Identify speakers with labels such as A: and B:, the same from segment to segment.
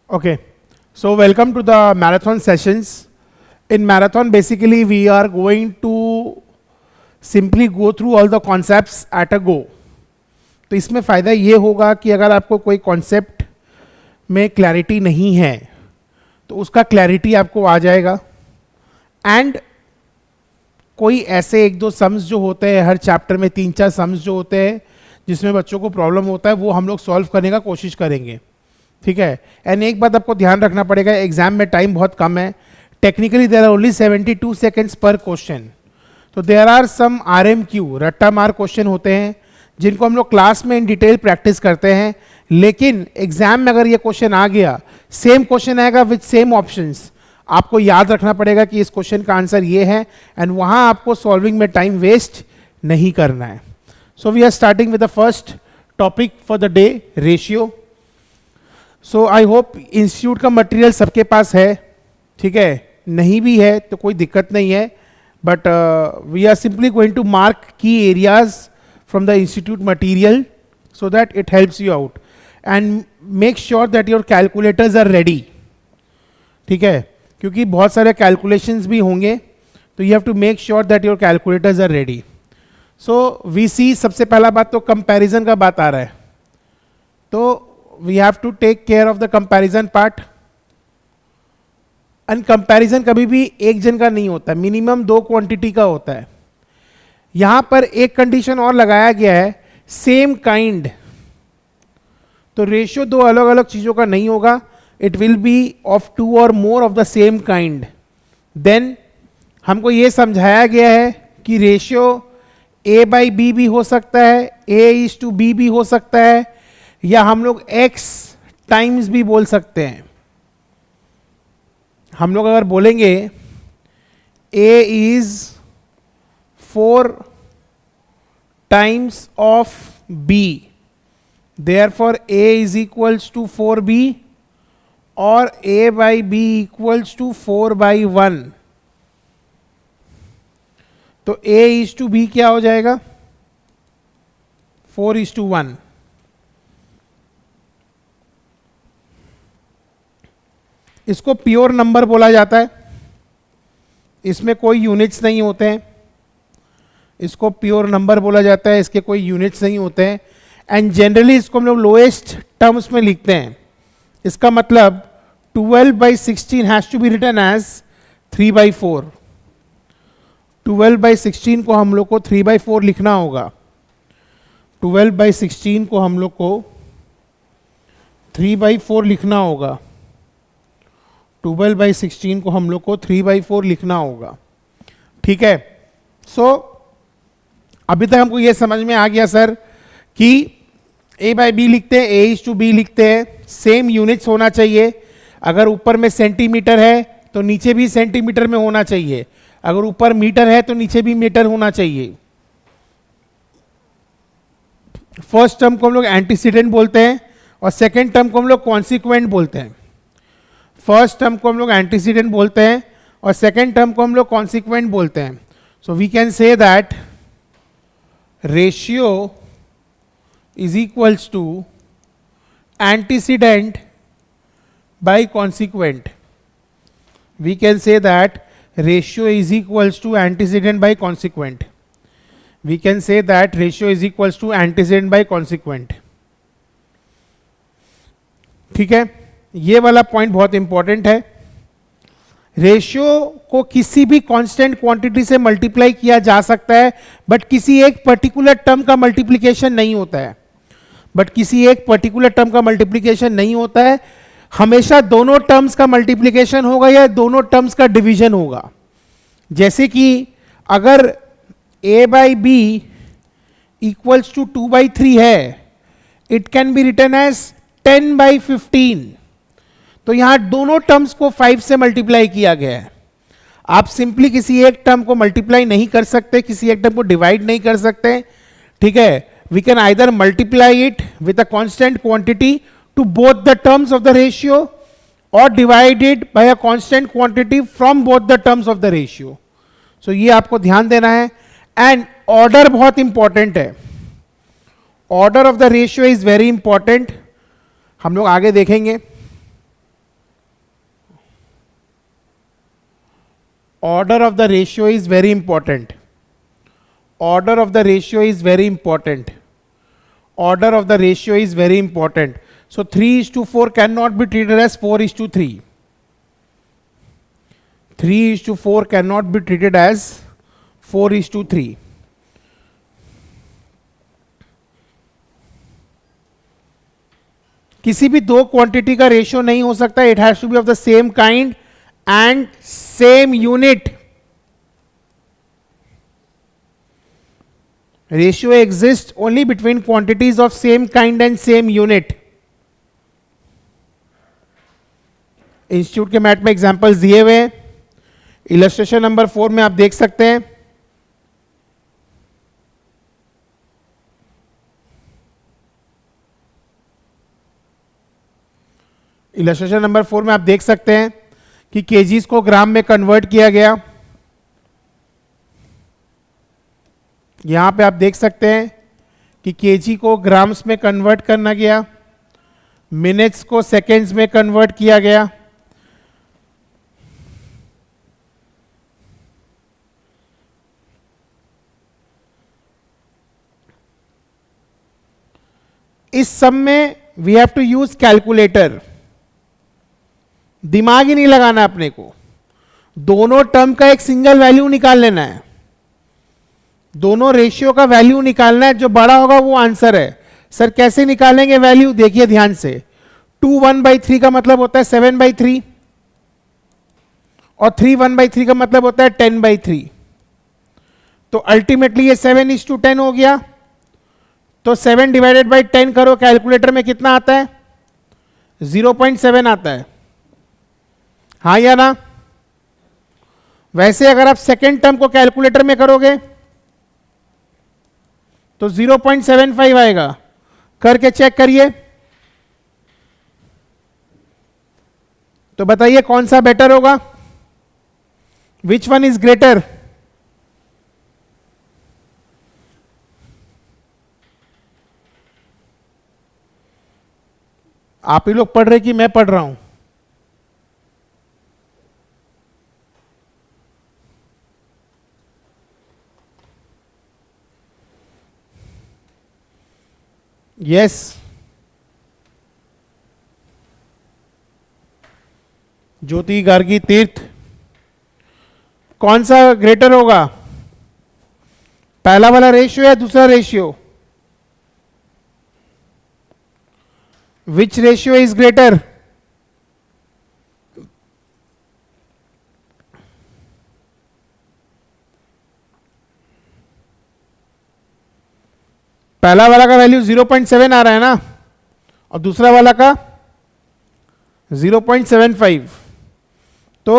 A: Okay, so welcome to the marathon sessions. In marathon, basically, we are going to simply go through all the concepts at a go. तो इसमें फ़ायदा ये होगा कि अगर आपको कोई कॉन्सेप्ट में क्लैरिटी नहीं है तो उसका क्लैरिटी आपको आ जाएगा. एंड कोई ऐसे एक दो सम्स जो होते हैं हर चैप्टर में, 3-4 सम्स जो होते हैं जिसमें बच्चों को प्रॉब्लम होता है, वो हम लोग सॉल्व करने का कोशिश करेंगे. ठीक है. एंड एक बात आपको ध्यान रखना पड़ेगा, एग्जाम में टाइम बहुत कम है. Technically there are only 72 seconds पर क्वेश्चन. तो देयर आर सम RMQ रट्टा मार क्वेश्चन होते हैं जिनको हम लोग क्लास में इन डिटेल प्रैक्टिस करते हैं, लेकिन एग्जाम में अगर ये क्वेश्चन आ गया, सेम क्वेश्चन आएगा विद सेम ऑप्शंस, आपको याद रखना पड़ेगा कि इस क्वेश्चन का आंसर ये है एंड वहां आपको सॉल्विंग में टाइम वेस्ट नहीं करना है. So we are starting with the first topic for the day, ratio. So I hope institute का मटेरियल सबके पास है. ठीक है, नहीं भी है तो कोई दिक्कत नहीं है, but we are simply going to mark key areas from the institute material so that it helps you out, and make sure that your calculators are ready. ठीक है, क्योंकि बहुत सारे कैलकुलेशंस भी होंगे, तो you have to make sure that your calculators are ready. So we see, सबसे पहला बात तो कंपैरिजन का बात आ रहा है, तो we have to take care of the comparison part. And comparison कभी भी एक जन का नहीं होता, मिनिमम 2 क्वांटिटी का होता है. यहां पर एक कंडीशन और लगाया गया है, सेम काइंड. तो रेशियो 2 अलग अलग चीजों का नहीं होगा, इट विल बी ऑफ 2 और more of the same kind. Then हमको ये समझाया गया है कि रेशियो A/B भी हो सकता है, A/B भी हो सकता है, या हम लोग X टाइम्स भी बोल सकते हैं. हम लोग अगर बोलेंगे A is 4 times of B, therefore A is equals to 4B, और A/B equals to 4/1. तो A/B क्या हो जाएगा? 4:1. इसको प्योर नंबर बोला जाता है, इसमें कोई यूनिट्स नहीं होते हैं. इसको प्योर नंबर बोला जाता है, इसके कोई यूनिट्स नहीं होते हैं. एंड जनरली इसको हम लोग लोएस्ट टर्म्स में लिखते हैं. इसका मतलब 12/16 has to be written as 3/4. 12/16 को हम लोग को 3/4 लिखना होगा. 12/16 को हम लोग को 3/4 लिखना होगा. 12/16 को हम लोग को 3/4 लिखना होगा. ठीक है. सो अभी तक हमको ये समझ में आ गया सर कि A/B लिखते हैं, A/B लिखते हैं, सेम यूनिट्स होना चाहिए. अगर ऊपर में सेंटीमीटर है तो नीचे भी सेंटीमीटर में होना चाहिए, अगर ऊपर मीटर है तो नीचे भी मीटर होना चाहिए. फर्स्ट टर्म को हम लोग एंटीसीडेंट बोलते हैं और सेकेंड टर्म को हम लोग कॉन्सिक्वेंट बोलते हैं. फर्स्ट टर्म को हम लोग एंटीसीडेंट बोलते हैं और सेकेंड टर्म को हम लोग कॉन्सिक्वेंट बोलते हैं. So we can say that ratio is equals to antecedent by consequent. We can say that ratio is equals to antecedent by consequent. We can say that ratio is equals to antecedent by consequent. ठीक है, ये वाला point बहुत important है. Ratio को किसी भी constant quantity से मल्टीप्लाई किया जा सकता है, बट किसी एक पर्टिकुलर टर्म का मल्टीप्लिकेशन नहीं होता है. बट किसी एक पर्टिकुलर टर्म का मल्टीप्लिकेशन नहीं होता है. हमेशा दोनों टर्म्स का मल्टीप्लिकेशन होगा या दोनों टर्म्स का डिवीजन होगा. जैसे कि अगर A/B इक्वल्स टू 2/3 है, it can be written as 10/15. तो यहां दोनों टर्म्स को 5 से मल्टीप्लाई किया गया है. आप सिंपली किसी एक टर्म को मल्टीप्लाई नहीं कर सकते, किसी एक टर्म को डिवाइड नहीं कर सकते. ठीक है, we can either multiply it with a constant quantity to both the terms of the ratio और divide it by a constant quantity from both the terms of the ratio. So ये आपको ध्यान देना है. एंड ऑर्डर बहुत important है. Order of the ratio is very important. हम लोग आगे देखेंगे. Order of the ratio is very important. Order of the ratio is very important. Order of the ratio is very important. So 3:4 cannot be treated as 4:3. 3:4 cannot be treated as 4:3. किसी भी दो quantity का ratio नहीं हो सकता. It has to be of the same kind and same unit. Ratio exist only between quantities of same kind and same unit. Institute के math में examples दिए हुए हैं. इलस्ट्रेशन नंबर 4 में आप देख सकते हैं. इलस्ट्रेशन नंबर 4 में आप देख सकते हैं कि केजीज को ग्राम में कन्वर्ट किया गया. यहां पे आप देख सकते हैं कि केजी को ग्राम्स में कन्वर्ट करना गया, मिनट्स को सेकेंड्स में कन्वर्ट किया गया. इस सब में we have to use calculator. दिमाग ही नहीं लगाना अपने को. दोनों टर्म का एक सिंगल वैल्यू निकाल लेना है. दोनों रेशियो का वैल्यू निकालना है. जो बड़ा होगा वो आंसर है. सर कैसे निकालेंगे वैल्यू? देखिए ध्यान से. 2 1/3 का मतलब होता है 7/3 और 3 1/3 का मतलब होता है 10/3. तो अल्टीमेटली ये 7:10 हो गया. तो 7 डिवाइडेड बाई 10 करो. कैलकुलेटर में कितना आता है? 0.7 आता है. हाँ या ना? वैसे अगर आप सेकेंड टर्म को कैलकुलेटर में करोगे तो 0.75 आएगा. करके चेक करिए. तो बताइए कौन सा बेटर होगा? Which one is greater? आप ही लोग पढ़ रहे कि मैं पढ़ रहा हूं? यस. ज्योति गार्गी तीर्थ, कौन सा ग्रेटर होगा? पहला वाला रेशियो या दूसरा ratio? Which ratio is greater? पहला वाला का वैल्यू 0.7 आ रहा है ना, और दूसरा वाला का 0.75. तो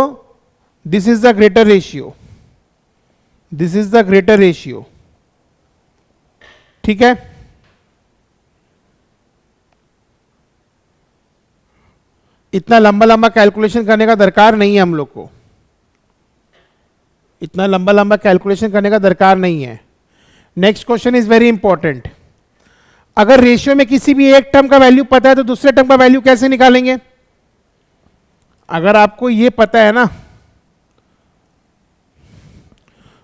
A: this is the greater ratio. This is the greater ratio. ठीक है. इतना लंबा लंबा कैलकुलेशन करने का दरकार नहीं है हम लोग को. इतना लंबा लंबा कैलकुलेशन करने का दरकार नहीं है. Next question is very important. अगर रेशियो में किसी भी एक टर्म का वैल्यू पता है तो दूसरे टर्म का वैल्यू कैसे निकालेंगे? अगर आपको ये पता है ना,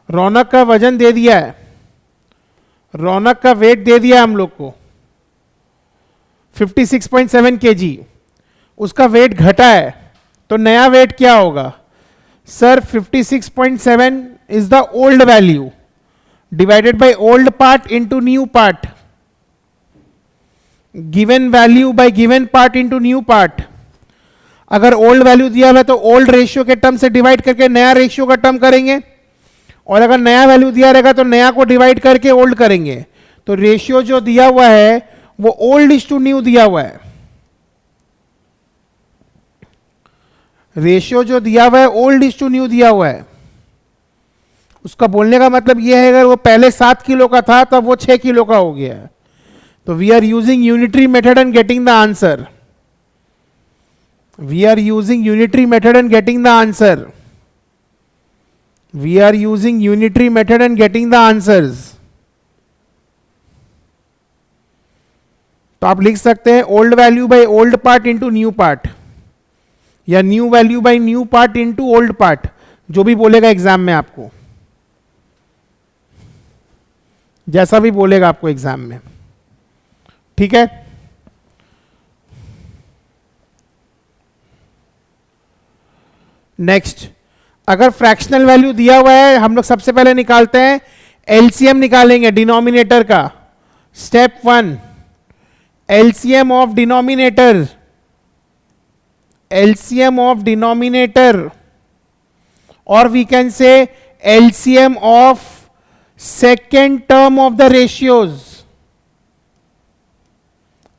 A: रौनक का वजन दे दिया है, रौनक का वेट दे दिया है हम लोग को 56.7 kg, उसका वेट घटा है, तो नया वेट क्या होगा? Sir 56.7 is the old value divided by old part into new part. Given value by given part into new part. अगर ओल्ड वैल्यू दिया हुआ है तो ओल्ड रेशियो के टर्म से डिवाइड करके नया रेशियो का टर्म करेंगे, और अगर नया वैल्यू दिया रहेगा तो नया को डिवाइड करके ओल्ड करेंगे. तो रेशियो जो दिया हुआ है वो ओल्ड इज टू न्यू दिया हुआ है. रेशियो जो दिया हुआ है ओल्ड इज टू न्यू दिया हुआ है. उसका बोलने का मतलब यह है अगर वो पहले 7 किलो का था तब वो 6 किलो का हो गया है. तो we are using unitary method and getting the answer. We are using unitary method and getting the answer. We are using unitary method and getting the answers. तो आप लिख सकते हैं old value by old part into new part, या new value by new part into old part. जो भी बोलेगा exam में आपको, जैसा भी बोलेगा आपको एग्जाम में, ठीक है। नेक्स्ट, अगर फ्रैक्शनल वैल्यू दिया हुआ है, हम लोग सबसे पहले निकालते हैं एलसीएम निकालेंगे डिनोमिनेटर का। Step 1, LCM of denominator, LCM of denominator, और we can say LCM of second term of the ratios,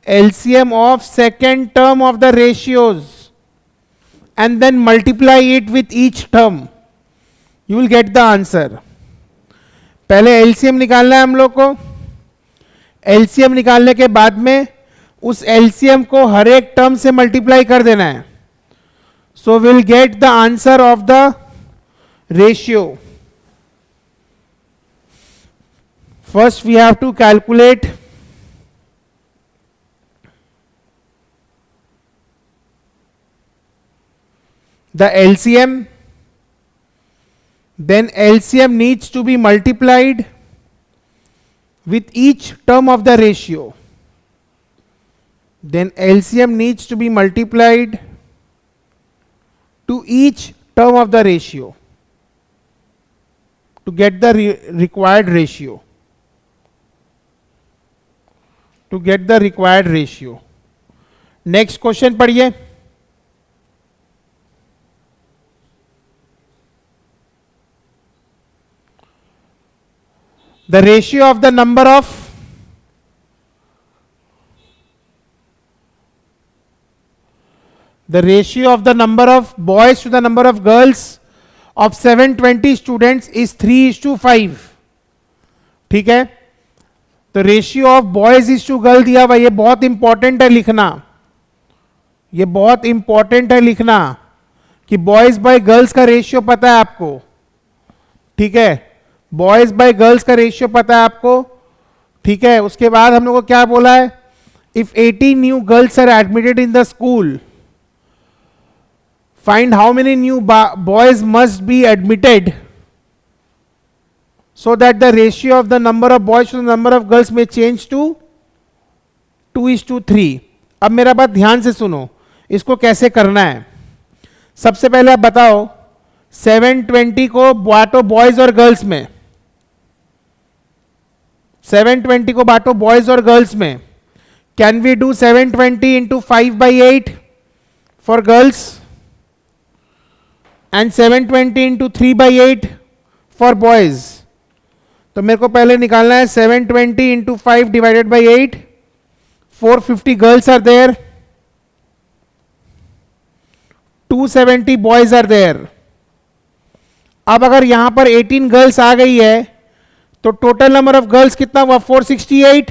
A: LCM of second term of the ratios, and then multiply it with each term, you will get the answer. पहले LCM निकालना है हम लोग को। LCM निकालने के बाद में उस एलसीएम को हर एक टर्म से मल्टीप्लाई कर देना है। So will get the answer of the ratio. First we have to calculate the LCM, then LCM needs to be multiplied with each term of the ratio, then LCM needs to be multiplied to each term of the ratio to get the required ratio, to get the required ratio. Next question पढ़िए। The ratio of the number of boys to the number of girls of 720 students is 3:5. ठीक है, तो ratio of boys is to girl दिया हुआ, ये बहुत important है लिखना, ये बहुत इंपॉर्टेंट है लिखना कि बॉयज बाय गर्ल्स का रेशियो पता है आपको, ठीक है, बॉयज बाय गर्ल्स का रेशियो पता है आपको, ठीक है। उसके बाद हम लोग को क्या बोला है, if 80 new girls are admitted in the school, find how many new boys must be admitted so that the ratio of the number of boys to the number of girls में चेंज टू 2:3। अब मेरा बात ध्यान से सुनो, इसको कैसे करना है। सबसे पहले आप बताओ 720 को बांटो बॉयज और गर्ल्स में, 720 को बांटो बॉयज और गर्ल्स में। Can we do 720 into 5/8 for girls and 720 into 3/8 for boys. तो मेरे को पहले निकालना है 720 into 5 divided by 8, 450 girls are there, 270 boys are there. अब अगर यहां पर 18 गर्ल्स आ गई है तो टोटल नंबर ऑफ गर्ल्स कितना हुआ, 468।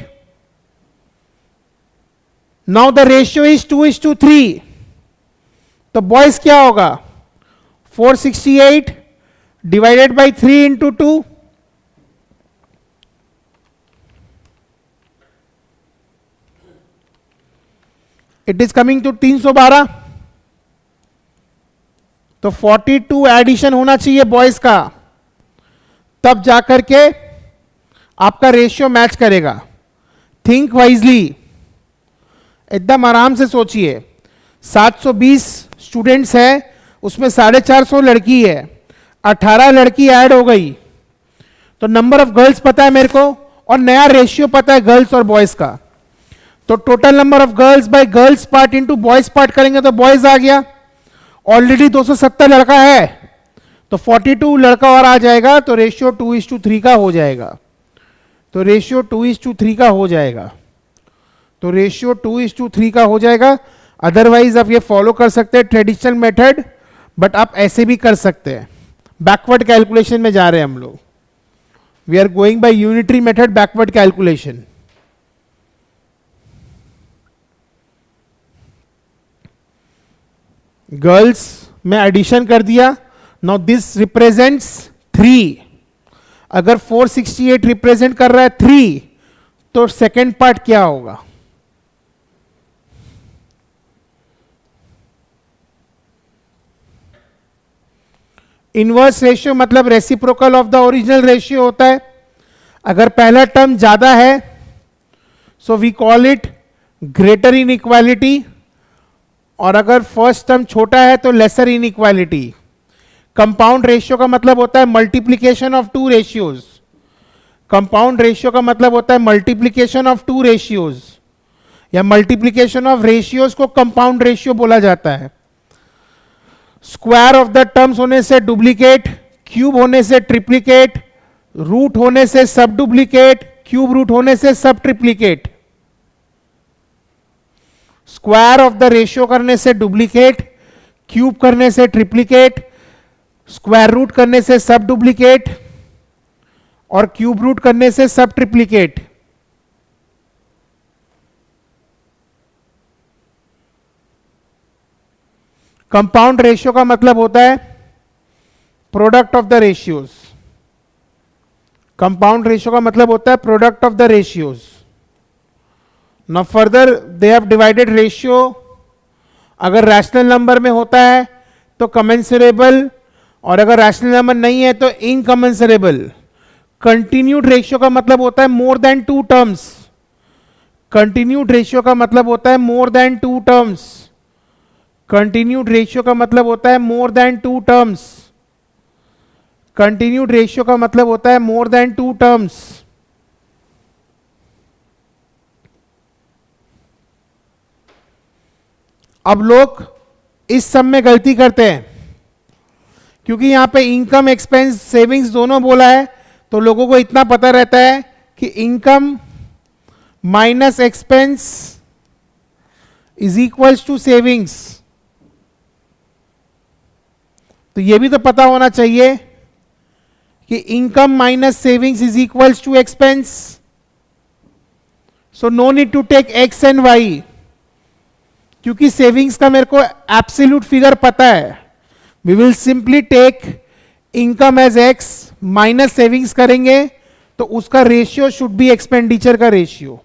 A: नाउ द रेशियो इज 2:3, तो बॉयज क्या होगा, 468 divided by 3 into 2, it is coming to 312। तो 42 एडिशन होना चाहिए बॉयज का, तब जाकर के आपका रेशियो मैच करेगा। थिंक वाइजली, एकदम आराम से सोचिए। 720 स्टूडेंट्स है, उसमें 450 लड़की है, 18 लड़की ऐड हो गई, तो नंबर ऑफ गर्ल्स पता है मेरे को और नया रेशियो पता है गर्ल्स और बॉयज का। तो total number of girls by girls part into boys part करेंगे तो बॉयज आ गया। ऑलरेडी 270 लड़का है, तो 42 लड़का और आ जाएगा, तो रेशियो 2:3 का हो जाएगा। तो रेशियो 2:3 का हो जाएगा, तो रेशियो 2:3 का हो जाएगा। अदरवाइज आप ये फॉलो कर सकते हैं ट्रेडिशनल मेथड, बट आप ऐसे भी कर सकते हैं। बैकवर्ड कैलकुलेशन में जा रहे हैं हम लोग, we are going by unitary method, backward calculation. Girls में एडिशन कर दिया, नाउ दिस रिप्रेजेंट्स 3। अगर 468 रिप्रेजेंट कर रहा है 3, तो सेकेंड पार्ट क्या होगा, इनवर्स रेशियो मतलब reciprocal of the original ratio होता है. अगर पहला टर्म ज्यादा है so we call it greater inequality, और अगर फर्स्ट टर्म छोटा है तो लेसर इनइक्वालिटी. कंपाउंड रेशियो का मतलब होता है multiplication of two ratios. Compound ratio का मतलब होता है मल्टीप्लीकेशन ऑफ टू रेशियोज, या मल्टीप्लीकेशन ऑफ रेशियोज को कंपाउंड रेशियो बोला जाता है. स्क्वायर ऑफ द टर्म्स होने से डुप्लीकेट, क्यूब होने से ट्रिप्लीकेट, रूट होने से सब डुप्लीकेट, क्यूब रूट होने से सब triplicate. Square of the ratio करने से डुप्लीकेट, क्यूब करने से ट्रिप्लीकेट, स्क्वायर रूट करने से सब डुप्लीकेट, और क्यूब रूट करने से सब ट्रिप्लीकेट. कंपाउंड रेशियो का मतलब होता है product of the ratios. Compound ratio का मतलब होता है product of the ratios. Now further they have divided ratio. अगर रैशनल नंबर में होता है तो कमेंसरेबल, और अगर रैशनल नंबर नहीं है तो इनकमेंसरेबल. कंटिन्यूड रेशियो का मतलब होता है more than two terms. Continued ratio का मतलब होता है more than two terms. Continued ratio का मतलब होता है more than two terms. Continued ratio का मतलब होता है मोर देन टू टर्म्स. अब लोग इस सब में गलती करते हैं, क्योंकि यहां पे इनकम एक्सपेंस सेविंग्स दोनों बोला है, तो लोगों को इतना पता रहता है कि income minus expense is equals to savings. तो यह भी तो पता होना चाहिए कि income minus savings is equals to expense. So no need to take X and Y, क्योंकि सेविंग्स का मेरे को एब्सोल्यूट फिगर पता है. We will simply take income as X, minus savings करेंगे तो उसका रेशियो शुड बी एक्सपेंडिचर का रेशियो,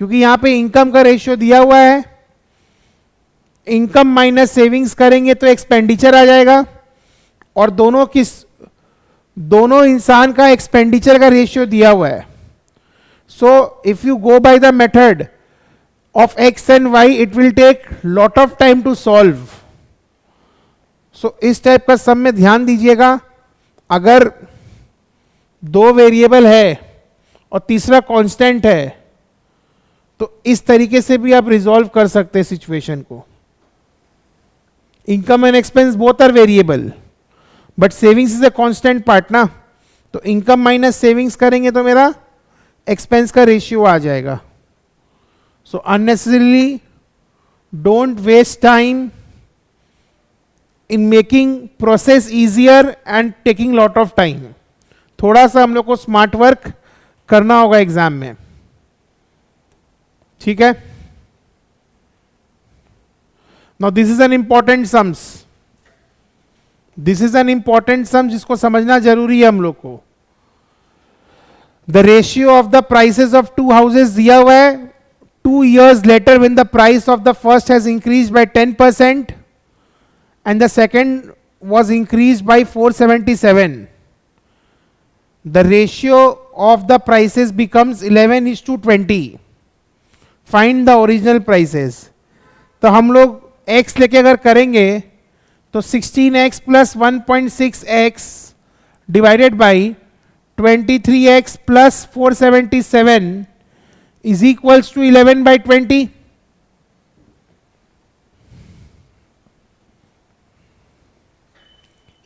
A: क्योंकि यहां पे इनकम का रेशियो दिया हुआ है. इनकम माइनस सेविंग्स करेंगे तो एक्सपेंडिचर आ जाएगा, और दोनों इंसान का एक्सपेंडिचर का रेशियो दिया हुआ है. So if you go by the method of x and y, it will take lot of time to solve. So इस टाइप का सम में ध्यान दीजिएगा. अगर दो वेरिएबल है और तीसरा कांस्टेंट है तो इस तरीके से भी आप रिजॉल्व कर सकते हैं सिचुएशन को. Income and expense both are variable, but savings is a constant part ना. तो इनकम माइनस सेविंग्स करेंगे तो मेरा एक्सपेंस का रेशियो आ जाएगा. So unnecessarily don't waste time in making process easier and taking lot of time. थोड़ा सा हम लोग को स्मार्ट वर्क करना होगा एग्जाम में, ठीक है. Now this is an important sums. This is an important sum जिसको समझना जरूरी है हम लोग को. The ratio of the prices of two houses दिया हुआ है. 2 years later when the price of the first has increased by 10% and the second was increased by 477, the ratio of the prices becomes 11:20. Find the original prices. तो हम लोग x लेके अगर करेंगे तो 16x plus 1.6x divided by 23x plus 477 is equals to 11/20.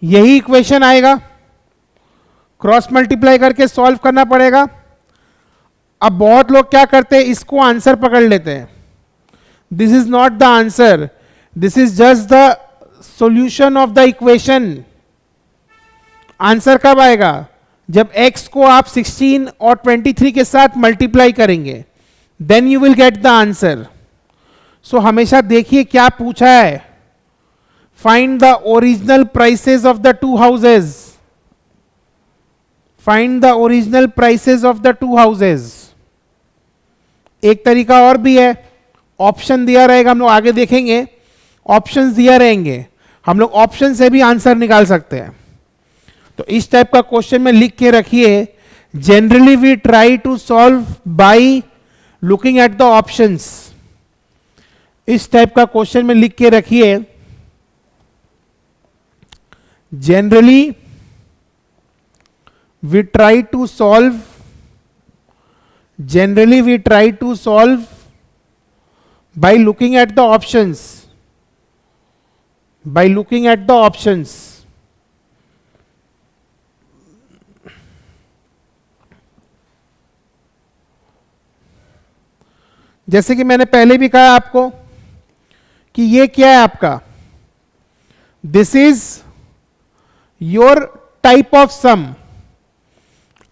A: यही equation आएगा, cross multiply करके सॉल्व करना पड़ेगा. अब बहुत लोग क्या करते हैं, इसको आंसर पकड़ लेते हैं. This is not the answer, this is just the solution of the equation. Answer कब आएगा? जब x को आप 16 और 23 के साथ मल्टीप्लाई करेंगे, then you will get the answer. So हमेशा देखिए क्या पूछा है. Find the original prices of the two houses. Find the original prices of the two houses. एक तरीका और भी है, ऑप्शन दिया रहेगा, हम लोग आगे देखेंगे. ऑप्शंस दिया रहेंगे, हम लोग ऑप्शन से भी आंसर निकाल सकते हैं। तो इस टाइप का क्वेश्चन में लिख के रखिए, generally we try to solve by looking at the options. इस टाइप का क्वेश्चन में लिख के रखिए, generally we try to solve by looking at the options, जैसे कि मैंने पहले भी कहा आपको कि ये क्या है आपका, this is your type of sum.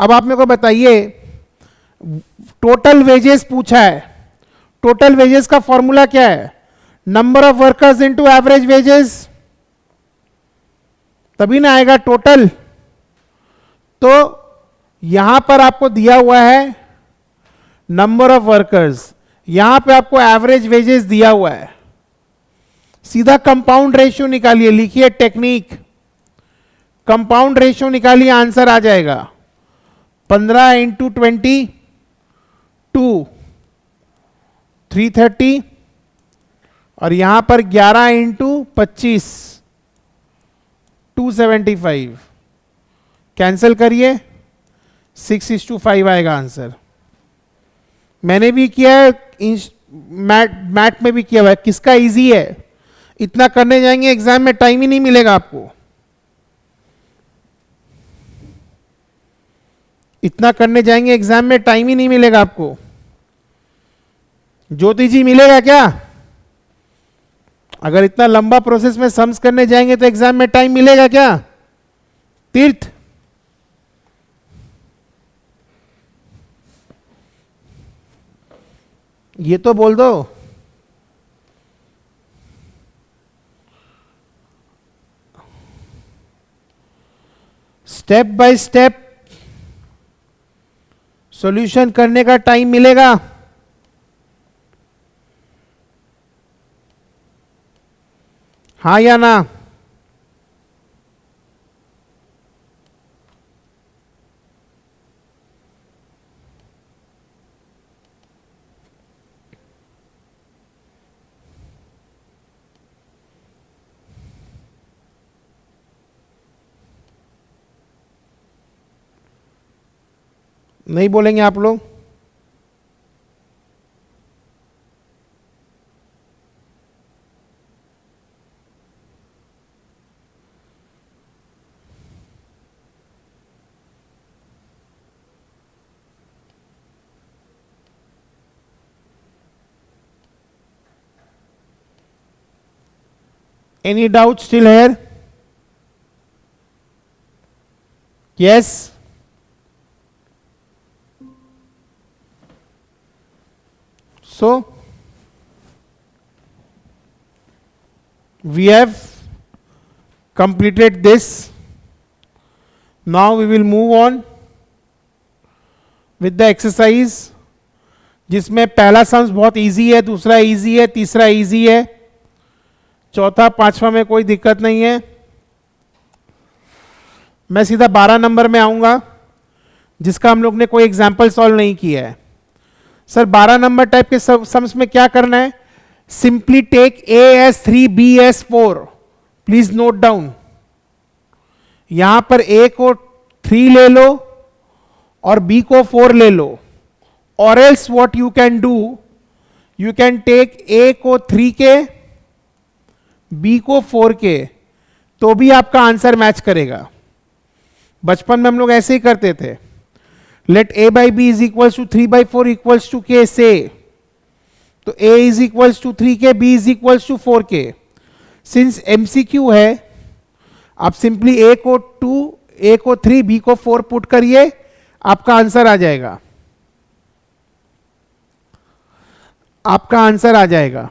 A: अब आप मेरे को बताइए, टोटल वेजेस पूछा है, टोटल वेजेस का फॉर्मूला क्या है, number of workers into average wages, तभी ना आएगा टोटल। तो यहां पर आपको दिया हुआ है नंबर ऑफ वर्कर्स, यहां पे आपको एवरेज वेजेस दिया हुआ है, सीधा कंपाउंड रेशियो निकालिए, लिखिए टेक्निक, कंपाउंड रेशियो निकालिए, आंसर आ जाएगा 15 इंटू 20 2 330, और यहां पर 11 इंटू 25 275, कैंसिल करिए 6:5 आएगा आंसर। मैंने भी किया है, मैट में भी किया हुआ है। किसका इजी है, इतना करने जाएंगे एग्जाम में टाइम ही नहीं मिलेगा आपको, इतना करने जाएंगे एग्जाम में टाइम ही नहीं मिलेगा आपको। ज्योति जी मिलेगा क्या, अगर इतना लंबा प्रोसेस में सम्स करने जाएंगे तो एग्जाम में टाइम मिलेगा क्या। तीर्थ, ये तो बोल दो। स्टेप बाय स्टेप सॉल्यूशन करने का टाइम मिलेगा। हाँ या ना, नहीं बोलेंगे आप लोग। Any doubt still here? Yes? So, we have completed this. Now we will move on with the exercise, जिसमें पहला सम्स बहुत इजी है, दूसरा इजी है, तीसरा इजी है, चौथा पांचवा में कोई दिक्कत नहीं है। मैं सीधा 12 नंबर में आऊंगा, जिसका हम लोग ने कोई एग्जाम्पल सॉल्व नहीं किया है। सर 12 नंबर टाइप के सम्स में क्या करना है, simply take A as 3 B as 4, please note down. यहां पर ए को 3 ले लो और बी को 4 ले लो, और else what you can do, you can take A को 3 के, बी को 4 के, तो भी आपका आंसर मैच करेगा। बचपन में हम लोग ऐसे ही करते थे, let A by B is equals to 3/4 equals to k से, तो ए इज इक्वल्स टू 3 के, बी इज इक्वल्स टू 4 के। सिंस एमसीक्यू है, आप सिंपली ए को 3 बी को 4 पुट करिए, आपका आंसर आ जाएगा, आपका आंसर आ जाएगा।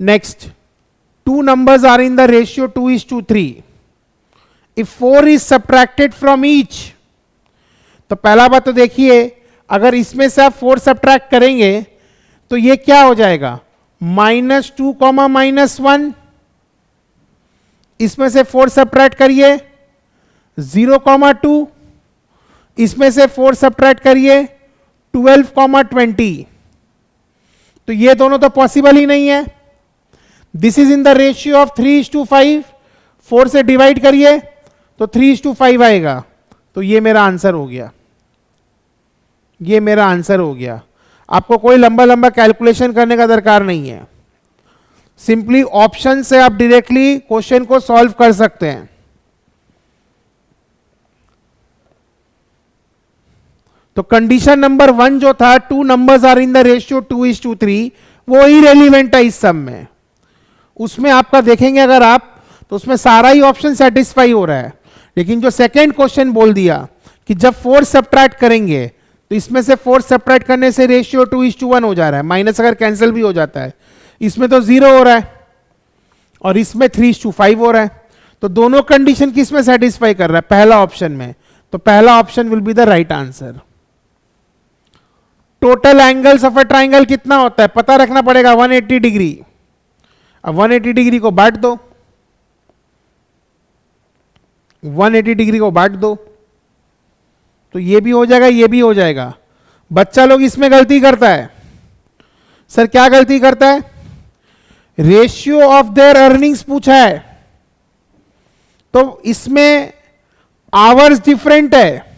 A: Next, 2 numbers are in the ratio 2:3. If 4 is subtracted from each, तो पहला बात तो देखिए, अगर इसमें से आप 4 सब्ट्रैक्ट करेंगे तो ये क्या हो जाएगा, -2, -1, इसमें से 4 सब्ट्रैक्ट करिए 0,2, इसमें से 4 सब्ट्रैक्ट करिए 12,20। तो ये दोनों तो पॉसिबल ही नहीं है। This is in the ratio of 3:5, 4 से डिवाइड करिए तो 3:5 आएगा। तो ये मेरा आंसर हो गया, ये मेरा आंसर हो गया। आपको कोई लंबा लंबा कैलकुलेशन करने का दरकार नहीं है, सिंपली ऑप्शन से आप डायरेक्टली क्वेश्चन को सॉल्व कर सकते हैं। तो कंडीशन नंबर 1 जो था 2 numbers are in the ratio 2:3, वो ही रेलिवेंट है इस सब में। उसमें आपका देखेंगे अगर आप, तो उसमें सारा ही ऑप्शन सेटिस्फाई हो रहा है। लेकिन जो सेकेंड क्वेश्चन बोल दिया कि जब 4 सब्ट्रैक्ट करेंगे तो इसमें से 4 सब्ट्रैक्ट करने से रेशियो 2:1 हो जा रहा है, माइनस अगर कैंसिल भी हो जाता है, इसमें तो 0 हो रहा है और इसमें 3:5 हो रहा है। तो दोनों कंडीशन किस में सेटिस्फाई कर रहा है? पहला ऑप्शन में। तो पहला option will be the right answer. Total angles of a triangle कितना होता है पता रखना पड़ेगा, 180 डिग्री। अब 180 डिग्री को बांट दो, 180 डिग्री को बांट दो, तो ये भी हो जाएगा, ये भी हो जाएगा। बच्चा लोग इसमें गलती करता है। सर क्या गलती करता है? रेशियो ऑफ देयर अर्निंग्स पूछा है, तो इसमें आवर्स डिफरेंट है।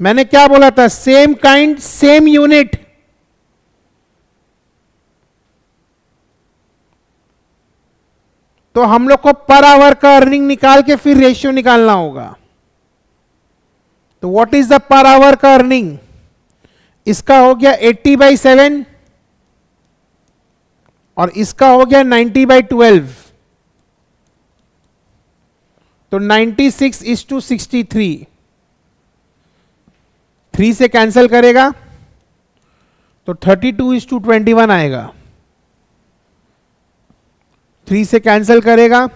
A: मैंने क्या बोला था? Same kind same unit. तो हम लोग को पर आवर का अर्निंग निकाल के फिर रेशियो निकालना होगा। तो what is the per hour का अर्निंग? इसका हो गया 80/7 और इसका हो गया 90/12। तो 96:63, 3 से कैंसिल करेगा तो 32:21 आएगा। 3 से कैंसिल करेगा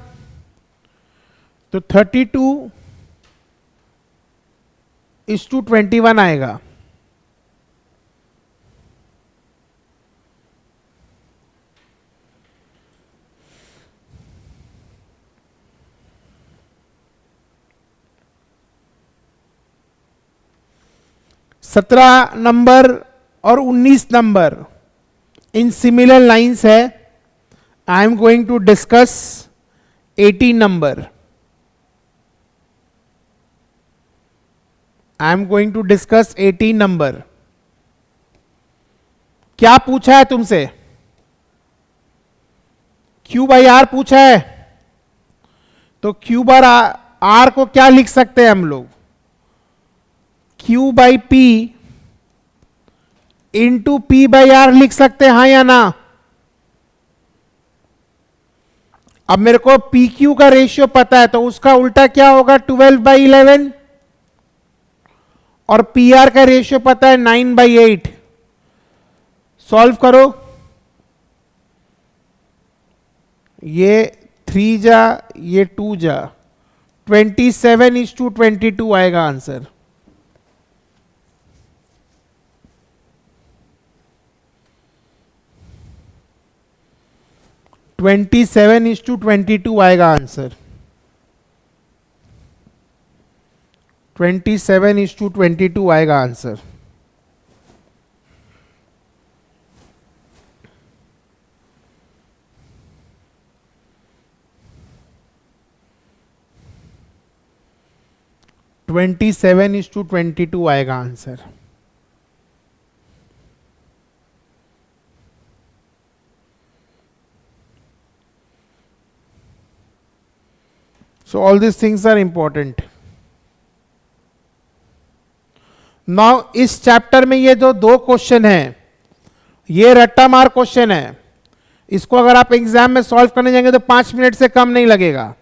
A: तो 32:21 आएगा। सत्रह नंबर और 19 नंबर इन सिमिलर लाइंस है। I am going to discuss 18 number. I am going to discuss 18 number. क्या पूछा है तुमसे? Q बाई आर पूछा है, तो Q बार आर को क्या लिख सकते हैं हम लोग? Q by P into P by R लिख सकते हैं, हाँ या ना? अब मेरे को पी क्यू का रेशियो पता है, तो उसका उल्टा क्या होगा? 12/11। और पी आर का रेशियो पता है 9/8। सॉल्व करो, ये 3 जा ये 2 जा, 27:22 आएगा आंसर। ट्वेंटी 27:22 आएगा आंसर। 27:22 आएगा आंसर। ट्वेंटी 27:22 आएगा answer. So all these things are important. Now इस चैप्टर में ये जो 2 क्वेश्चन हैं, ये रट्टा मार क्वेश्चन है। इसको अगर आप एग्जाम में सॉल्व करने जाएंगे तो 5 मिनट से कम नहीं लगेगा।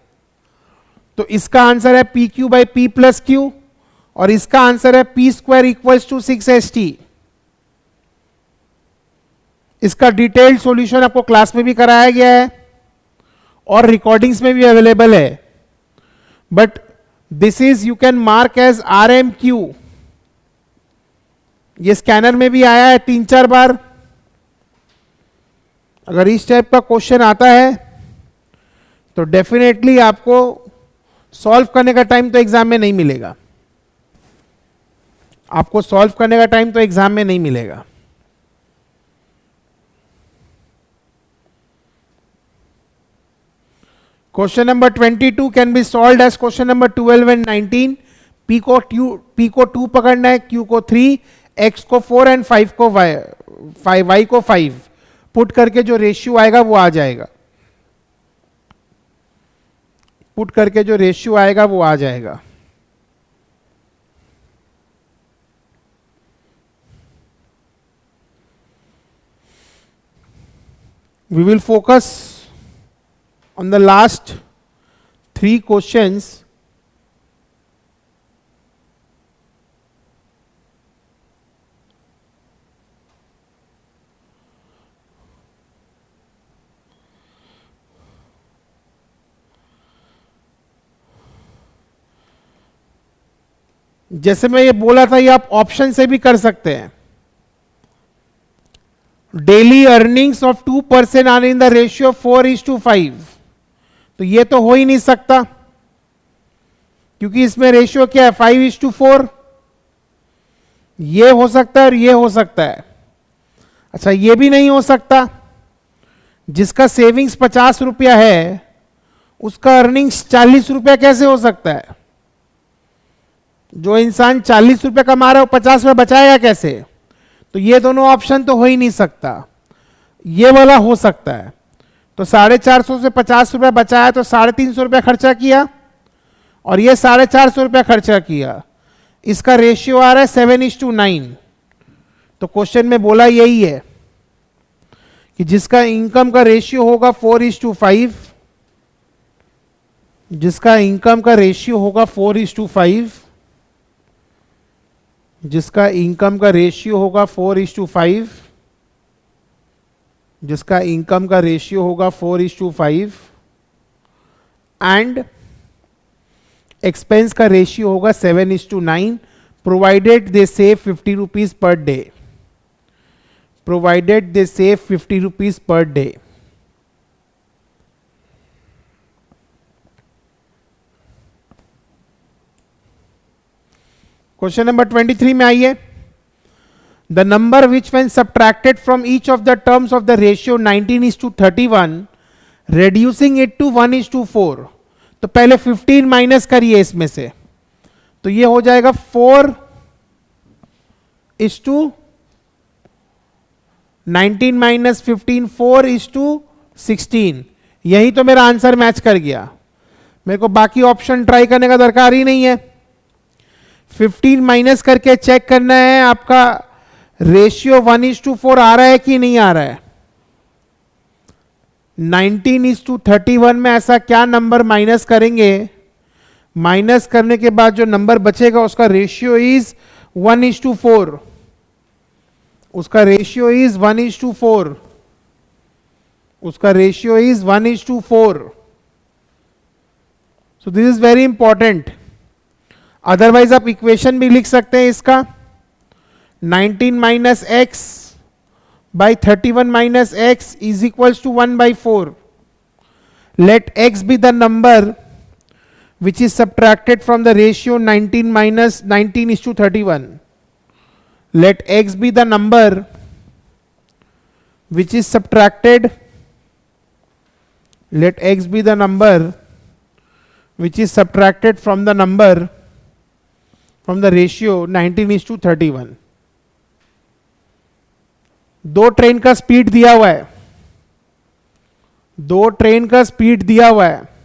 A: तो इसका आंसर है P Q by P plus Q और इसका आंसर है P square equals to 6ST। इसका डिटेल्ड सॉल्यूशन आपको क्लास में भी कराया गया है और रिकॉर्डिंग्स में भी अवेलेबल है। But this is you can mark as RMQ। ये स्कैनर में भी आया है 3-4 बार। अगर इस टाइप का क्वेश्चन आता है तो डेफिनेटली आपको सॉल्व करने का टाइम तो एग्जाम में नहीं मिलेगा, आपको सॉल्व करने का टाइम तो एग्जाम में नहीं मिलेगा। Question number 22 can be solved as question number 12 and 19। P को 2 पकड़ना है, Q को 3, X को 4 एंड 5 को Y को 5 पुट करके जो रेशियो आएगा वो आ जाएगा, पुट करके जो रेशियो आएगा वो आ जाएगा। We will focus on the last 3 questions. जैसे मैं ये बोला था, ये आप ऑप्शन से भी कर सकते हैं। Daily earnings of 2 person are in the ratio 4:5, तो ये तो हो ही नहीं सकता क्योंकि इसमें रेशियो क्या है 5:4। ये हो सकता है और ये हो सकता है। अच्छा, ये भी नहीं हो सकता, जिसका सेविंग्स 50 रुपया है उसका अर्निंग्स 40 रुपया कैसे हो सकता है? जो इंसान 40 रुपया कमा रहा है वो 50 रुपया बचाएगा कैसे? तो ये दोनों ऑप्शन तो हो ही नहीं सकता। ये वाला हो सकता है, तो 450 से 50 रुपया बचाया तो 350 रुपया खर्चा किया और ये 450 रुपया खर्चा किया। इसका रेशियो आ रहा है 7:9। तो क्वेश्चन में बोला यही है कि जिसका इनकम का रेशियो होगा 4:5, जिसका इनकम का रेशियो होगा 4:5, जिसका इनकम का रेशियो होगा 4:5, जिसका इनकम का रेशियो होगा 4:5 एंड एक्सपेंस का रेशियो होगा 7:9, प्रोवाइडेड दे save 50 rupees per day, provided दे save 50 rupees per day. Question number 23 में आइए। The number which when subtracted from each of the terms of the ratio 19:31 reducing it to 1:4, तो पहले 15 minus करिए इसमें से, तो ये हो जाएगा 4:19 माइनस 15 4:16। यही तो मेरा आंसर मैच कर गया, मेरे को बाकी ऑप्शन ट्राई करने का दरकार ही नहीं है। 15 माइनस करके चेक करना है आपका रेशियो 1:4 आ रहा है कि नहीं आ रहा है। 19:31 में ऐसा क्या नंबर माइनस करेंगे, माइनस करने के बाद जो नंबर बचेगा उसका रेशियो इज 1:4, उसका रेशियो इज 1:4, उसका ratio is 1:4। So this is very important. Otherwise आप इक्वेशन भी लिख सकते हैं इसका, 19 minus X by 31 minus X is equals to 1/4। Let X be the number which is subtracted from the ratio 19 minus 19:31. Let x be the number which is subtracted, let x be the number which is subtracted from the number from the ratio 19:31. दो train का speed दिया हुआ है, दो train का speed दिया हुआ है,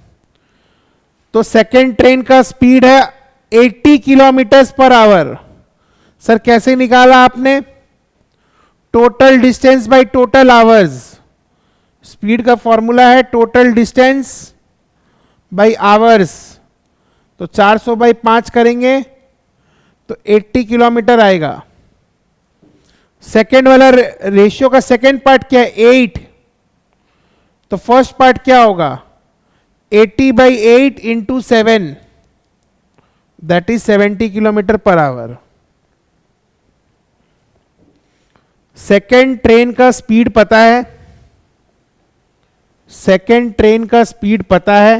A: तो सेकेंड ट्रेन का स्पीड है 80 किलोमीटर पर आवर। सर कैसे निकाला आपने? Total distance by total hours. Speed का फॉर्मूला है टोटल डिस्टेंस बाय आवर्स, तो 400 बाई 5 करेंगे तो 80 किलोमीटर आएगा। सेकेंड वाला रेशियो का सेकेंड पार्ट क्या है? 8, तो फर्स्ट पार्ट क्या होगा? 80/8 into 7, that is 70 kilometre per hour. Second train का स्पीड पता है, सेकेंड ट्रेन का स्पीड पता है,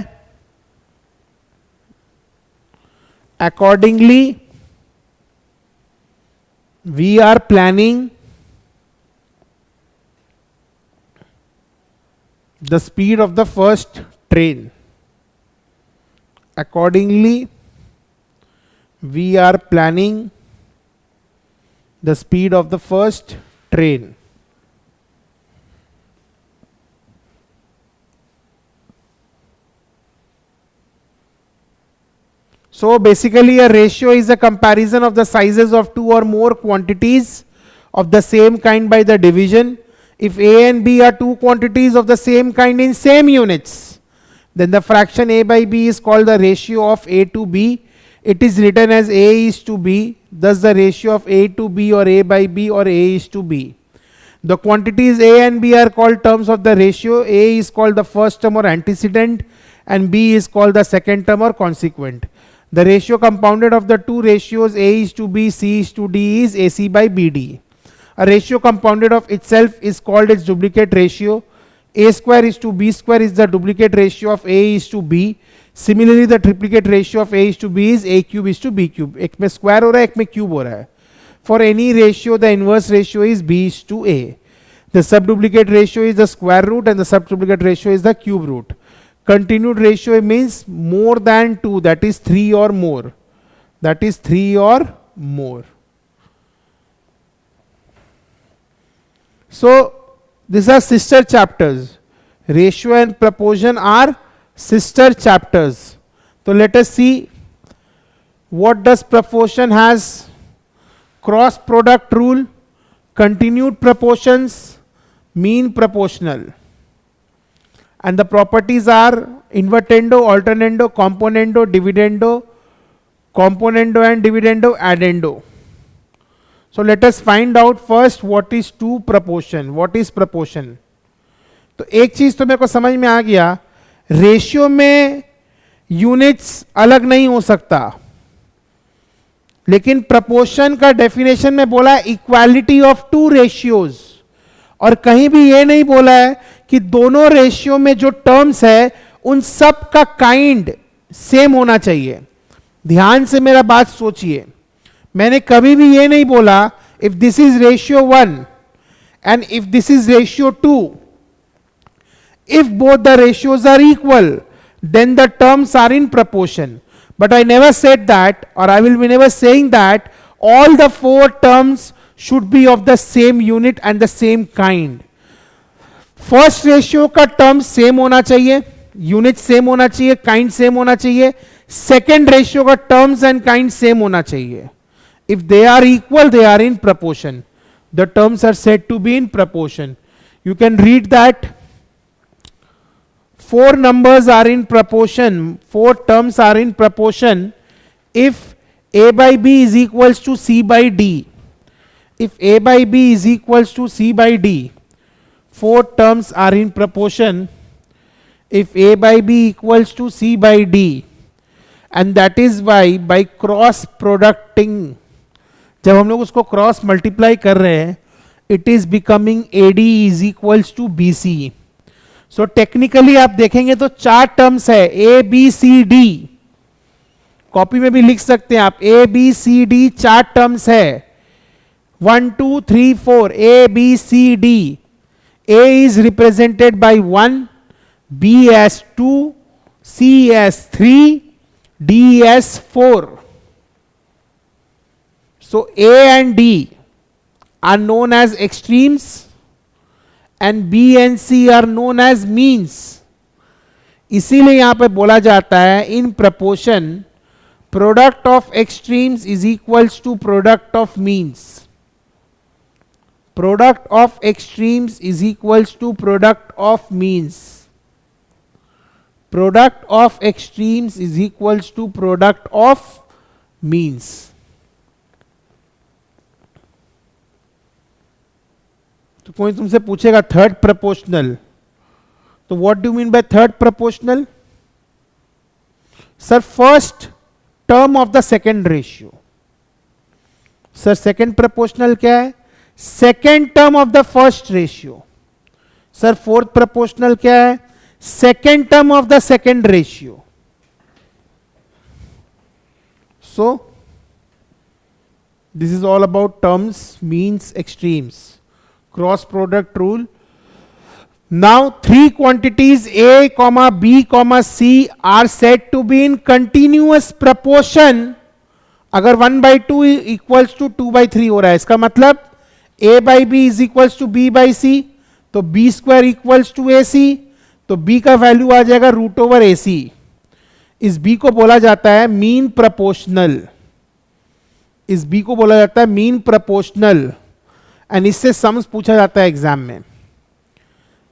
A: accordingly we are planning the speed of the first train. Accordingly, we are planning the speed of the first train. So basically a ratio is a comparison of the sizes of two or more quantities of the same kind by the division. If A and B are two quantities of the same kind in same units, then the fraction A by B is called the ratio of A to B. It is written as A is to B, thus the ratio of A to B or A by B or A is to B. The quantities A and B are called terms of the ratio. A is called the first term or antecedent and B is called the second term or consequent. The ratio compounded of the two ratios A is to B, C is to D is AC by BD. A ratio compounded of itself is called its duplicate ratio. A square is to B square is the duplicate ratio of A is to B. Similarly, the triplicate ratio of A is to B is A cube is to B cube. एक में square हो रहा है, एक में cube हो रहा है. For any ratio, the inverse ratio is B is to A. The subduplicate ratio is the square root and the subduplicate ratio is the cube root. Continued ratio means more than 2, that is 3 or more. That is 3 or more. So, these are sister chapters. Ratio and proportion are sister chapters. So let us see what does proportion has. Cross product rule, continued proportions, mean proportional. And the properties are invertendo, alternando, componendo, dividendo, componendo and dividendo, addendo. So let us find out first what is to proportion. What is proportion? तो एक चीज तो मेरे को समझ में आ गया, ratio में यूनिट्स अलग नहीं हो सकता, लेकिन प्रपोर्शन का डेफिनेशन में बोला है इक्वालिटी ऑफ टू रेशियोज, और कहीं भी ये नहीं बोला है कि दोनों रेशियो में जो टर्म्स है उन सब का काइंड सेम होना चाहिए. ध्यान से मेरा बात सोचिए, मैंने कभी भी ये नहीं बोला if this is ratio 1 and if this is ratio 2, if both the ratios are equal then the terms are in proportion. But I never said that, or I will be never saying that all the four terms should be of the same unit and the same kind. First ratio का term same होना चाहिए, unit same होना चाहिए, kind same होना चाहिए. Second ratio का terms and kind same होना चाहिए. If they are equal, they are in proportion. The terms are said to be in proportion. You can read that. Four numbers are in proportion, four terms are in proportion if A by B is equals to C by D. If A by B is equals to C by D, four terms are in proportion if A by B equals to C by D, and that is why by cross producting, जब हम लोग उसको cross multiply कर रहे हैं, it is becoming AD is equals to BC. So technically आप देखेंगे तो चार टर्म्स है, A B C D, copy में भी लिख सकते हैं आप, ए बी सी डी चार टर्म्स है, 1 2 3 4, A B C D. A is represented by 1, B as 2, C as 3, D as 4. So A and D are known as extremes and B and C are known as means. इसीलिए यहां पे बोला जाता है in proportion product of extremes is equals to product of means. Product of extremes is equals to product of means. Product of extremes is equals to product of means. तो कोई तुमसे पूछेगा थर्ड प्रपोर्शनल, तो what do mean by third proportional? Sir first term of the second ratio. Sir second proportional क्या है? Second term of the first ratio. Sir fourth proportional क्या है? second term of the second ratio. So this is all about terms, means, extremes, cross product rule. Now three quantities A, B, C are said to be in continuous proportion अगर 1/2 equals to 2/3 हो रहा है, इसका मतलब A/B is equals to B/C, तो B² equals to AC, तो B का value आ जाएगा √AC. इस B को बोला जाता है मीन प्रोपोर्शनल. इस B को बोला जाता है मीन प्रोपोर्शनल, एंड इससे सम्स पूछा जाता है एग्जाम में.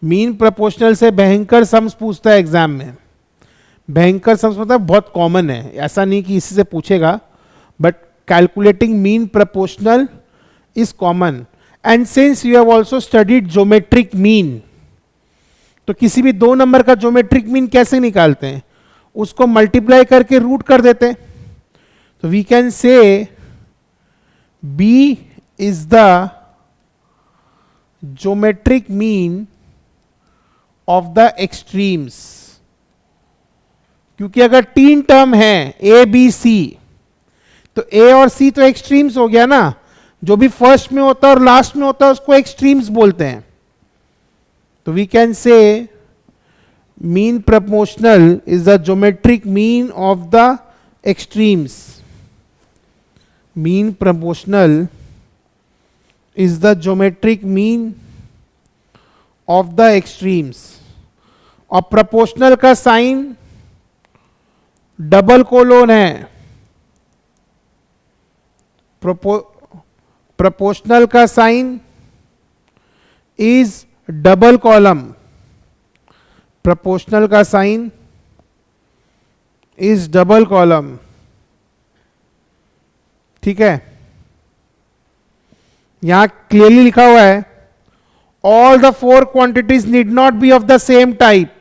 A: मीन प्रोपोर्शनल से भयंकर सम्स पूछता है एग्जाम में. भयंकर सम्स मतलब बहुत कॉमन है, ऐसा नहीं कि इसी से पूछेगा, but calculating mean proportional is common. And since you have also studied geometric mean, तो किसी भी दो नंबर का geometric mean कैसे निकालते हैं, उसको मल्टीप्लाई करके रूट कर देते हैं. तो we can say B is the geometric mean of the extremes. क्योंकि अगर तीन टर्म है A, B, C, तो A और C तो एक्सट्रीम्स हो गया ना. जो भी फर्स्ट में होता है और लास्ट में होता है उसको एक्सट्रीम्स बोलते हैं. तो we can say mean proportional is the geometric mean of the extremes. Mean proportional is the geometric mean of the extremes. और प्रोपोर्शनल का साइन डबल कोलोन है. प्रोपोर्शनल का sign is double column. Proportional का sign is double column. ठीक है, यहां clearly लिखा हुआ है all the four quantities need not be of the same type.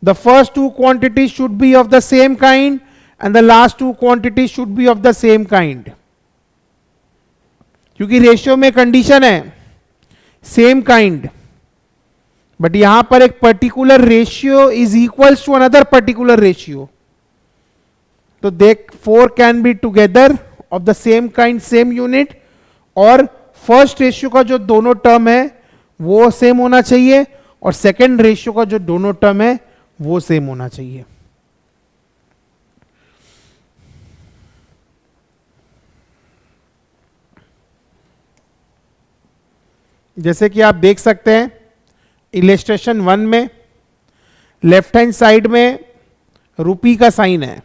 A: The first two quantities should be of the same kind and the last two quantities should be of the same kind. क्योंकि ratio में condition है same kind, but यहां पर एक particular ratio is equals to another particular ratio. तो देख four can be together of the same kind same unit, और first ratio का जो दोनों टर्म है वो सेम होना चाहिए और सेकेंड रेशियो का जो दोनों टर्म है वो सेम होना चाहिए. जैसे कि आप देख सकते हैं इलेस्ट्रेशन 1 में लेफ्ट हैंड साइड में रुपी का साइन है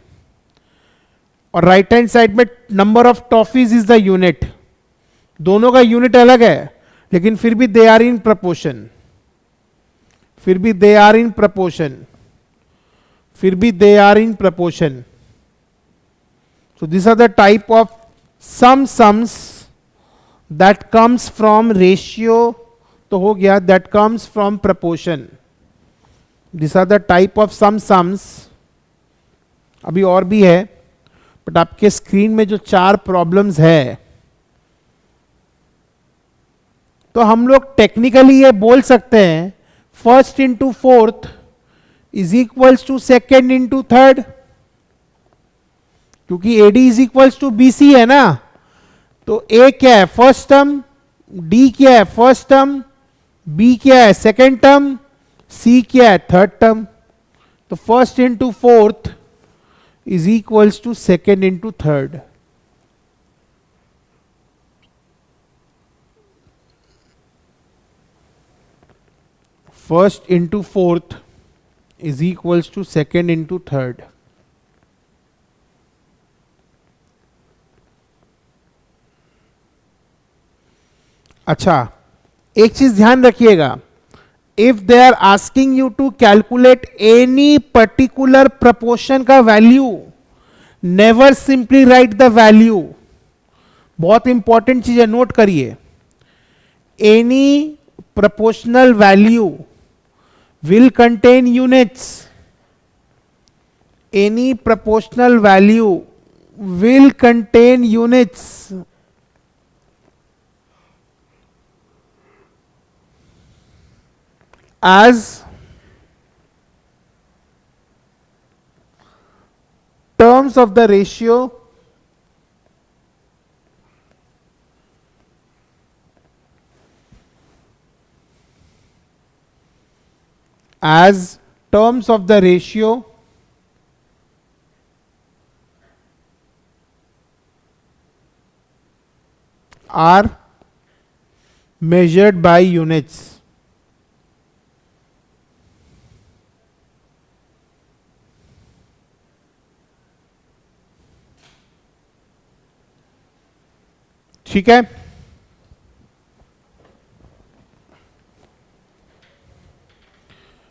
A: और राइट हैंड साइड में number of toffees is the unit. दोनों का यूनिट अलग है लेकिन फिर भी दे आर इन प्रपोर्शन. फिर भी दे आर इन प्रपोर्शन. फिर भी they are in proportion. So this are the type of sum sums that comes from ratio, तो हो गया that comes from proportion. These are the type of some sums. अभी और भी है, but आपके स्क्रीन में जो चार प्रॉब्लम्स है, तो हम लोग टेक्निकली ये बोल सकते हैं first into fourth is equals to second into third. क्योंकि AD is equals to BC है ना. तो A क्या है फर्स्ट टर्म, D क्या है फर्स्ट टर्म, B क्या है सेकेंड टर्म, C क्या है थर्ड टर्म. तो first into fourth is equals to second into third. First into fourth is equals to second into third. अच्छा, एक चीज ध्यान रखिएगा, if they are asking you to calculate any particular proportion का value, never simply write the value. बहुत important चीज है, note करिए. एनी proportional value will contain units. Any proportional value will contain units. As terms of the ratio as terms of the ratio are measured by units. ठीक है,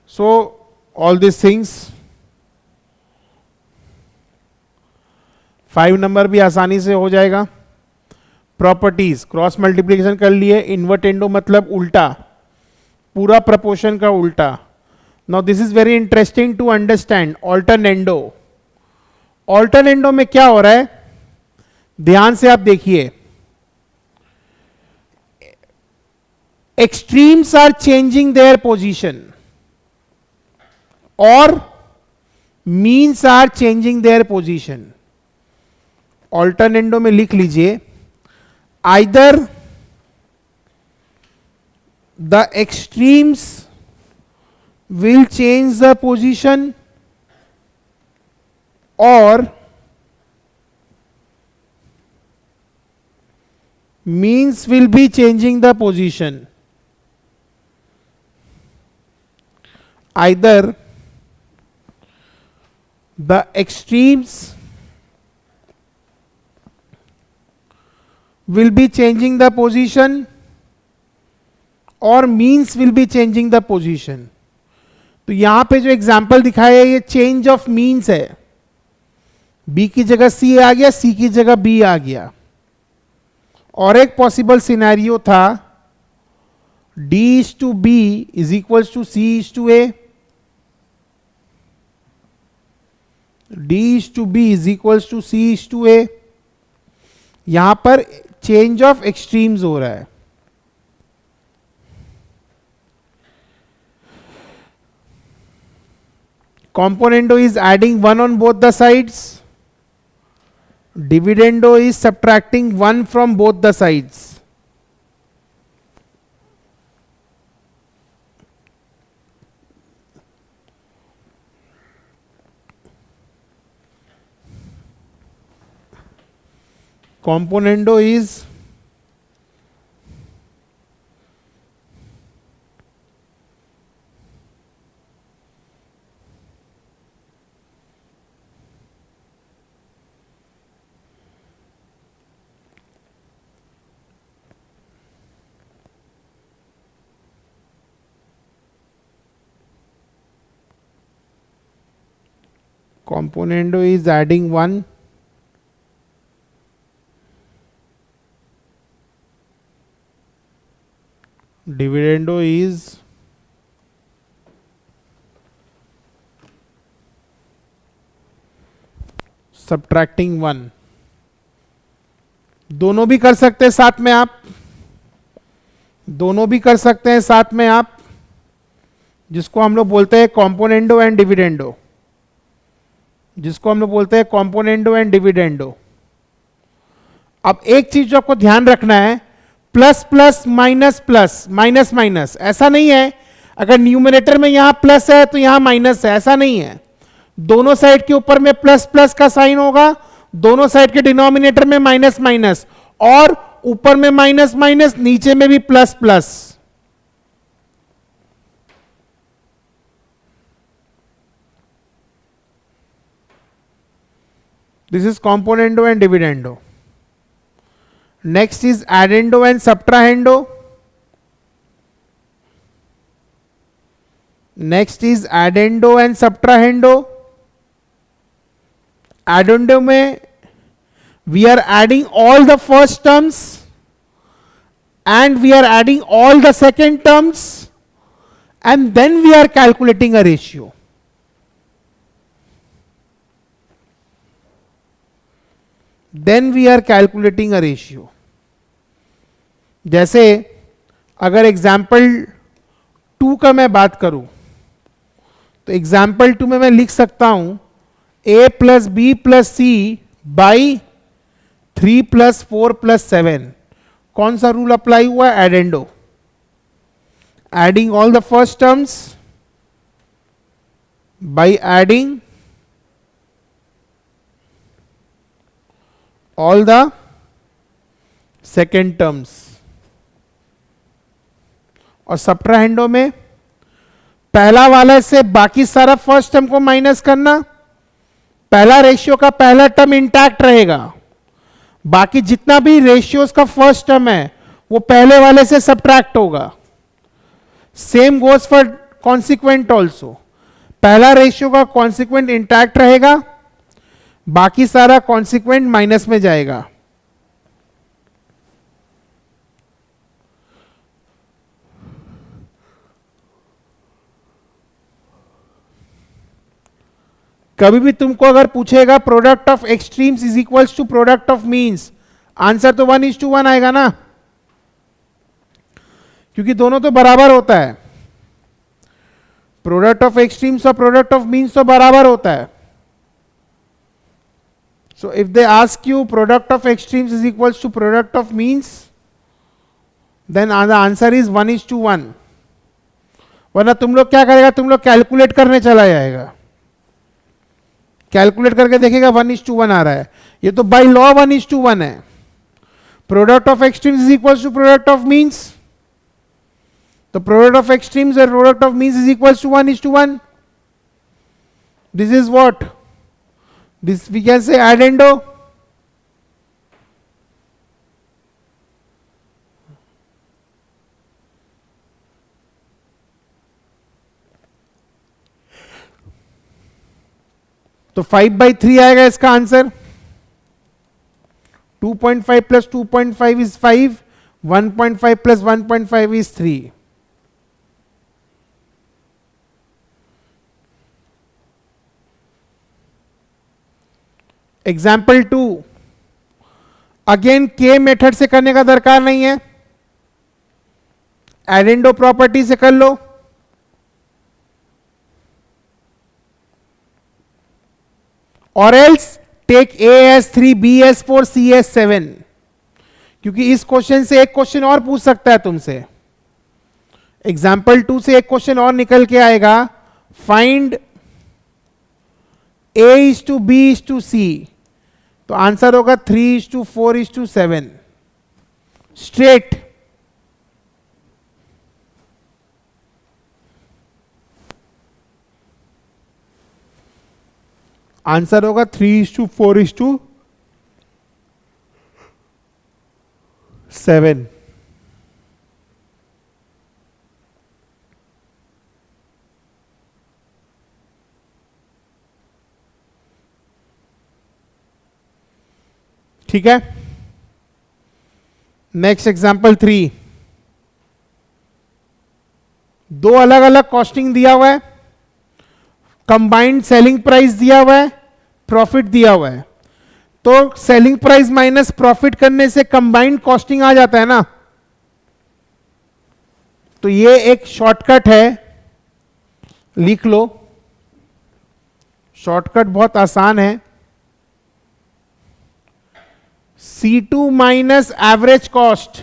A: so all these things 5 number भी आसानी से हो जाएगा. Properties, cross multiplication कर लिए, invertendo मतलब उल्टा, पूरा प्रपोर्शन का उल्टा. Now this is very interesting to understand. Alternendo, alternendo में क्या हो रहा है, ध्यान से आप देखिए. Extremes are changing their position और means are changing their position. Alternendo में लिख लीजिए, either the extremes will change the position or means will be changing the position. Either the extremes will be changing the position और means will be changing the position. तो यहां पे जो example दिखाया है ये चेंज ऑफ मीन्स है. B की जगह C आ गया, C की जगह B आ गया. और एक पॉसिबल सिनेरियो था D is to B is equals to C is to A. D is to B is equals to C is to A. यहां पर चेंज ऑफ एक्सट्रीम्स हो रहा है. Componendo is adding 1 on both the sides. Dividendo is subtracting 1 from both the sides. Componendo is adding 1 dividendo is subtracting 1. दोनों भी कर सकते हैं साथ में आप, दोनों भी कर सकते हैं साथ में आप, जिसको हम लोग बोलते हैं कॉम्पोनेंडो एंड डिविडेंडो, जिसको हम लोग बोलते हैं कॉम्पोनेंडो एंड डिविडेंडो. अब एक चीज जो आपको ध्यान रखना है, plus plus minus plus, minus minus, ऐसा नहीं है अगर न्यूमरेटर में यहां प्लस है तो यहां माइनस है, ऐसा नहीं है. दोनों साइड के ऊपर में प्लस प्लस का साइन होगा, दोनों साइड के डिनोमिनेटर में माइनस माइनस, और ऊपर में माइनस माइनस, नीचे में भी plus plus. This is componendo and dividendo. Next is addendo and subtrahendo. Next is addendo and subtrahendo. Addendo में we are adding all the first terms and we are adding all the second terms and then we are calculating a ratio. Then we are calculating a ratio. जैसे अगर example 2 का मैं बात करूं तो example 2 में मैं लिख सकता हूं A plus B plus C by 3 plus 4 plus 7. कौन सा रूल अप्लाई हुआ? Addendo. Adding all the first terms by adding all the second terms. और सब्ट्राहेंडो में पहला वाला से बाकी सारा फर्स्ट टर्म को माइनस करना, पहला रेशियो का पहला टर्म इंटैक्ट रहेगा, बाकी जितना भी रेशियोज का फर्स्ट टर्म है वो पहले वाले से सब्ट्रैक्ट होगा. Same goes for consequent also. पहला रेशियो का कॉन्सिक्वेंट इंटैक्ट रहेगा, बाकी सारा कॉन्सिक्वेंट माइनस में जाएगा. कभी भी तुमको अगर पूछेगा product of extremes is equals to product of means, answer तो 1:1 आएगा ना, क्योंकि दोनों तो बराबर होता है. प्रोडक्ट ऑफ एक्सट्रीम्स और प्रोडक्ट ऑफ मीन्स तो बराबर होता है. So if they ask you product of extremes is equals to product of means, then the answer is 1:1. वरना तुम लोग क्या करेगा, तुम लोग कैलकुलेट करने चला जाएगा, कैलकुलेट करके देखेगा 1:1 आ रहा है. ये तो बाय लॉ 1:1 है. Product of extremes is equals to product of means, तो प्रोडक्ट ऑफ एक्सट्रीम्स और product of means is equals to 1:1. This is what this we can say addendo. तो 5/3 आएगा इसका answer. 2.5 plus 2.5 is 5, 1.5 plus 1.5 is 3. Example 2, again के method से करने का दरकार नहीं है, एडेंडो प्रॉपर्टी से कर लो. और else take A as 3 B as 4 C as 7, क्योंकि इस क्वेश्चन से एक क्वेश्चन और पूछ सकता है तुमसे. एग्जाम्पल 2 से एक क्वेश्चन और निकल के आएगा, find A is to B is to C, तो आंसर होगा 3:4:7 स्ट्रेट. आंसर होगा 3:4:7. ठीक है. नेक्स्ट एग्जांपल 3, दो अलग अलग कॉस्टिंग दिया हुआ है, कंबाइंड सेलिंग प्राइस दिया हुआ है, प्रॉफिट दिया हुआ है. तो सेलिंग प्राइस माइनस प्रॉफिट करने से कंबाइंड कॉस्टिंग आ जाता है ना. तो ये एक शॉर्टकट है, लिख लो. शॉर्टकट बहुत आसान है. C2 minus average cost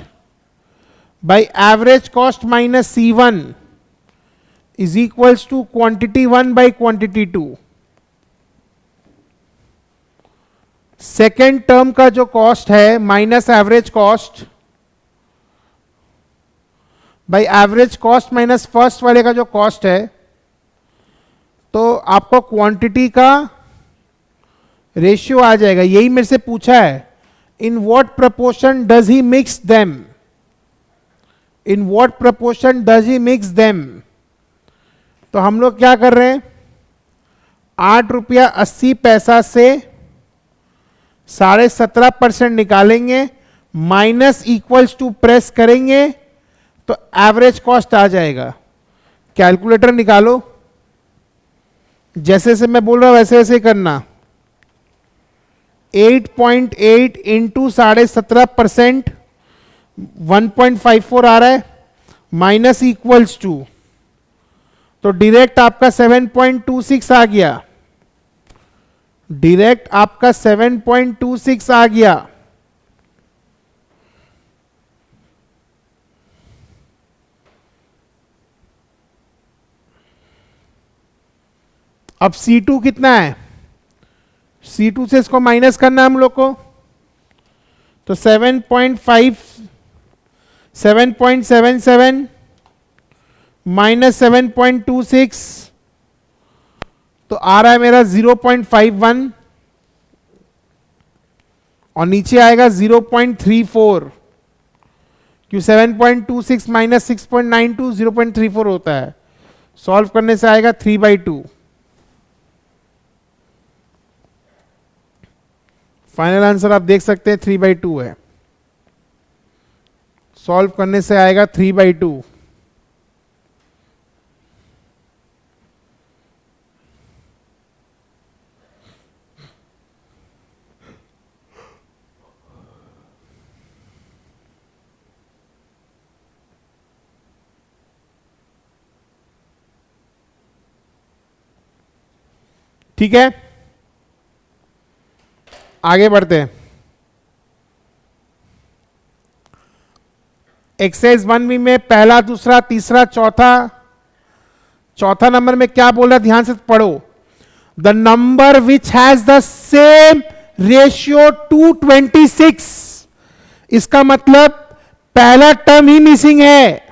A: by average cost minus C1 is equals to quantity 1 by quantity 2. Second term का जो कॉस्ट है minus average cost by average cost minus first वाले का जो कॉस्ट है, तो आपको क्वांटिटी का रेशियो आ जाएगा. यही मेरे से पूछा है, in what proportion does he mix them, in what proportion does he mix them. तो हम लोग क्या कर रहे हैं, 8.80 से 17.5% निकालेंगे, माइनस इक्वल्स टू प्रेस करेंगे तो एवरेज कॉस्ट आ जाएगा. कैलकुलेटर निकालो, जैसे से मैं बोल रहा हूं वैसे वैसे करना. 8.8 इंटू 17.5%, 1.54 आ रहा है, माइनस इक्वल्स टू, तो डायरेक्ट आपका 7.26 आ गया. डायरेक्ट आपका 7.26 आ गया। अब C2 कितना है, C2 से इसको माइनस करना हम लोग को, तो 7.77 माइनस 7.26 तो आ रहा है मेरा 0.51 और नीचे आएगा 0.34, क्यों 7.26 माइनस 6.92 0.34 होता है। सॉल्व करने से आएगा 3/2। फाइनल आंसर आप देख सकते हैं 3/2 है। सॉल्व करने से आएगा 3/2। ठीक है, आगे बढ़ते हैं। एक्सरसाइज 1B में पहला, दूसरा, तीसरा, चौथा नंबर में क्या बोल रहा है, ध्यान से पढ़ो। The number which has the same ratio two 26, इसका मतलब पहला टर्म ही मिसिंग है।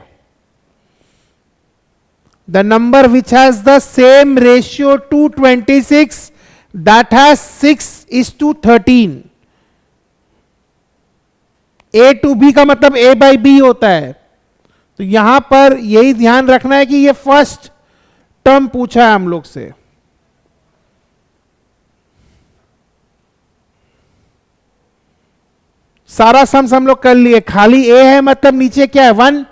A: The number which has the same ratio two 26 that has 6:13। A to B का मतलब A by B होता है, तो यहां पर यही ध्यान रखना है कि ये फर्स्ट टर्म पूछा है हम लोग से। सारा सम्स हम लोग कर लिए, खाली A है मतलब नीचे क्या है 1,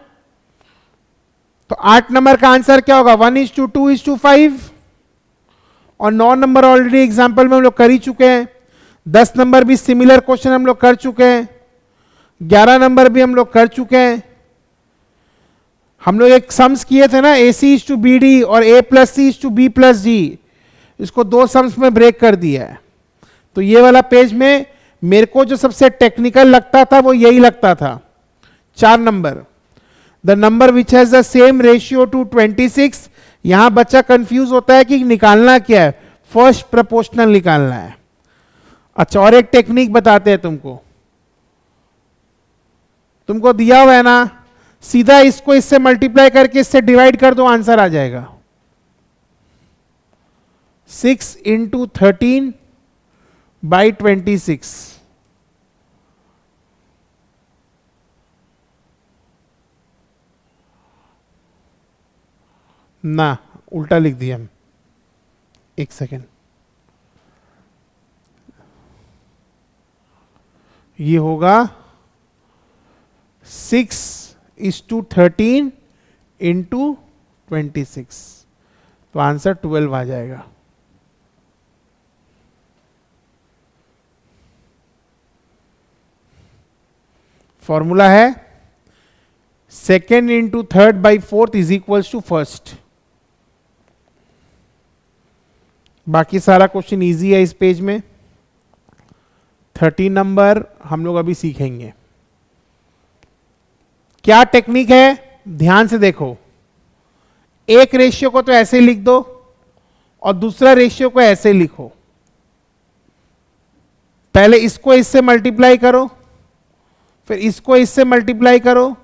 A: तो 8 नंबर का आंसर क्या होगा 1:2:5, और 9 नंबर ऑलरेडी एग्जाम्पल में हम लोग कर ही चुके हैं। 10 नंबर भी सिमिलर क्वेश्चन हम लोग कर चुके हैं। 11 नंबर भी हम लोग कर चुके हैं। हम लोग एक सम्स किए थे ना, AC:BD और A+C:B+D, इसको 2 सम्स में ब्रेक कर दिया है। तो ये वाला पेज में मेरे को जो सबसे टेक्निकल लगता था वो यही लगता था। 4 number, the number which has the same ratio two 26। यहां बच्चा कंफ्यूज होता है कि निकालना क्या है, फर्स्ट प्रोपोर्शनल निकालना है। अच्छा, और एक टेक्निक बताते हैं तुमको दिया हुआ है ना, सीधा इसको इससे मल्टीप्लाई करके इससे डिवाइड कर दो, आंसर आ जाएगा। 6 × 13/26। ना, उल्टा लिख दिया हम, एक सेकेंड, ये होगा 6:13 × 26, तो आंसर 12 आ जाएगा। फॉर्मूला है 2nd × 3rd/4 is equals to first. बाकी सारा क्वेश्चन इजी है इस पेज में। 13 नंबर हम लोग अभी सीखेंगे। क्या टेक्निक है, ध्यान से देखो। एक रेशियो को तो ऐसे लिख दो और दूसरा रेशियो को ऐसे लिखो। पहले इसको इससे मल्टीप्लाई करो, फिर इसको इससे मल्टीप्लाई करो,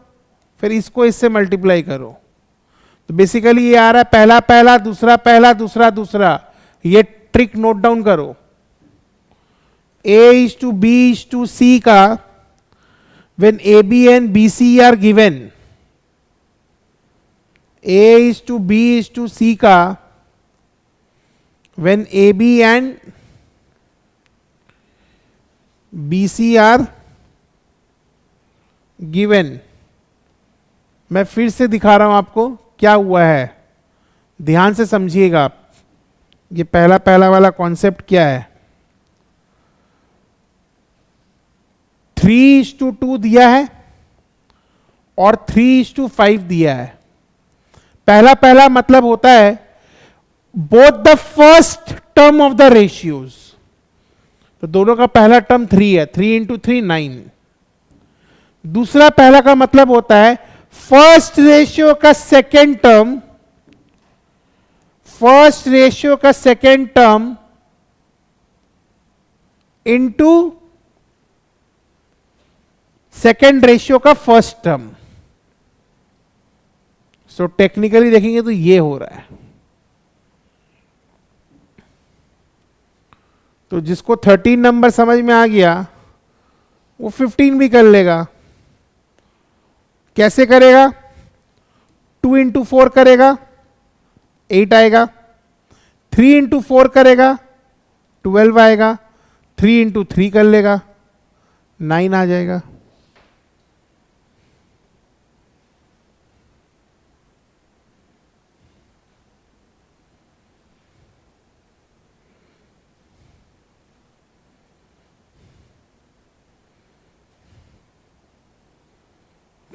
A: फिर इसको इससे मल्टीप्लाई करो। तो बेसिकली ये आ रहा है पहला पहला, दूसरा पहला, दूसरा दूसरा। ये ट्रिक नोट डाउन करो। A:B:C का when AB and BC are given, A:B:C का when AB and BC are given, मैं फिर से दिखा रहा हूं आपको क्या हुआ है, ध्यान से समझिएगा आप। ये पहला पहला वाला कॉन्सेप्ट क्या है। 3:2 दिया है और 3:5 दिया है। पहला पहला मतलब होता है both the first term of the ratios. तो दोनों का पहला टर्म 3 है, 3 इंटू 3 9। दूसरा पहला का मतलब होता है फर्स्ट रेशियो का सेकेंड टर्म, फर्स्ट रेशियो का second term into second ratio का फर्स्ट टर्म। सो टेक्निकली देखेंगे तो ये हो रहा है। तो जिसको 13 नंबर समझ में आ गया वो 15 भी कर लेगा। कैसे करेगा? 2 इंटू 4 करेगा 8 आएगा, 3 इंटू 4 करेगा 12 आएगा, 3 इंटू 3 कर लेगा 9 आ जाएगा।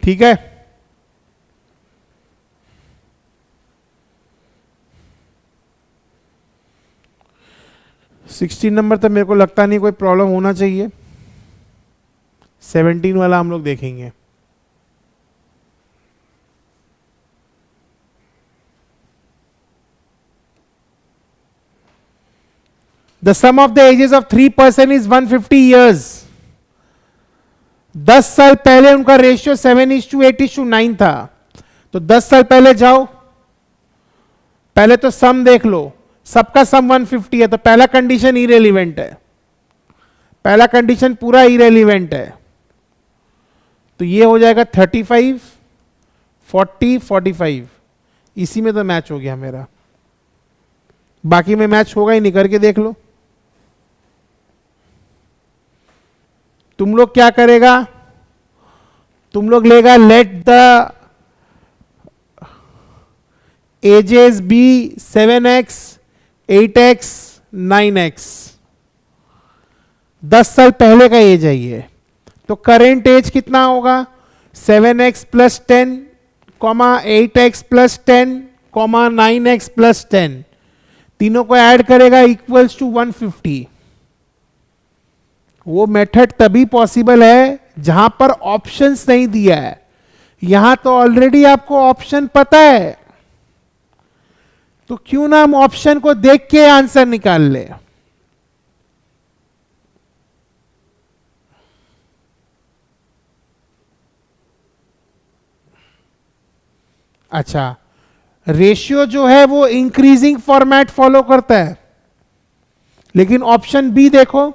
A: ठीक है। सिक्सटीन नंबर तो मेरे को लगता नहीं कोई प्रॉब्लम होना चाहिए। 17 वाला हम लोग देखेंगे। The sum of the ages of 3 person is 150 years. 10 साल पहले उनका रेशियो 7:8:9 था। तो 10 साल पहले जाओ, पहले तो सम देख लो, सबका सम 150 है, तो पहला कंडीशन इरेलीवेंट है, पहला कंडीशन पूरा इरेलीवेंट है। तो ये हो जाएगा 35, 40, 45। इसी में तो मैच हो गया मेरा, बाकी में मैच होगा ही नहीं, करके देख लो। तुम लोग क्या करेगा? तुम लोग लेगा let the edges B 7x, 8x, 9x। 10 साल पहले का एज है ये, तो करेंट एज कितना होगा? 7x plus 10, 8x plus 10, 9x plus 10। तीनों को ऐड करेगा इक्वल्स टू 150। वो मेथड तभी पॉसिबल है जहां पर ऑप्शंस नहीं दिया है। यहां तो ऑलरेडी आपको ऑप्शन पता है, तो क्यों ना हम ऑप्शन को देख के आंसर निकाल ले। अच्छा, रेशियो जो है वो इंक्रीजिंग फॉर्मेट फॉलो करता है, लेकिन ऑप्शन बी देखो,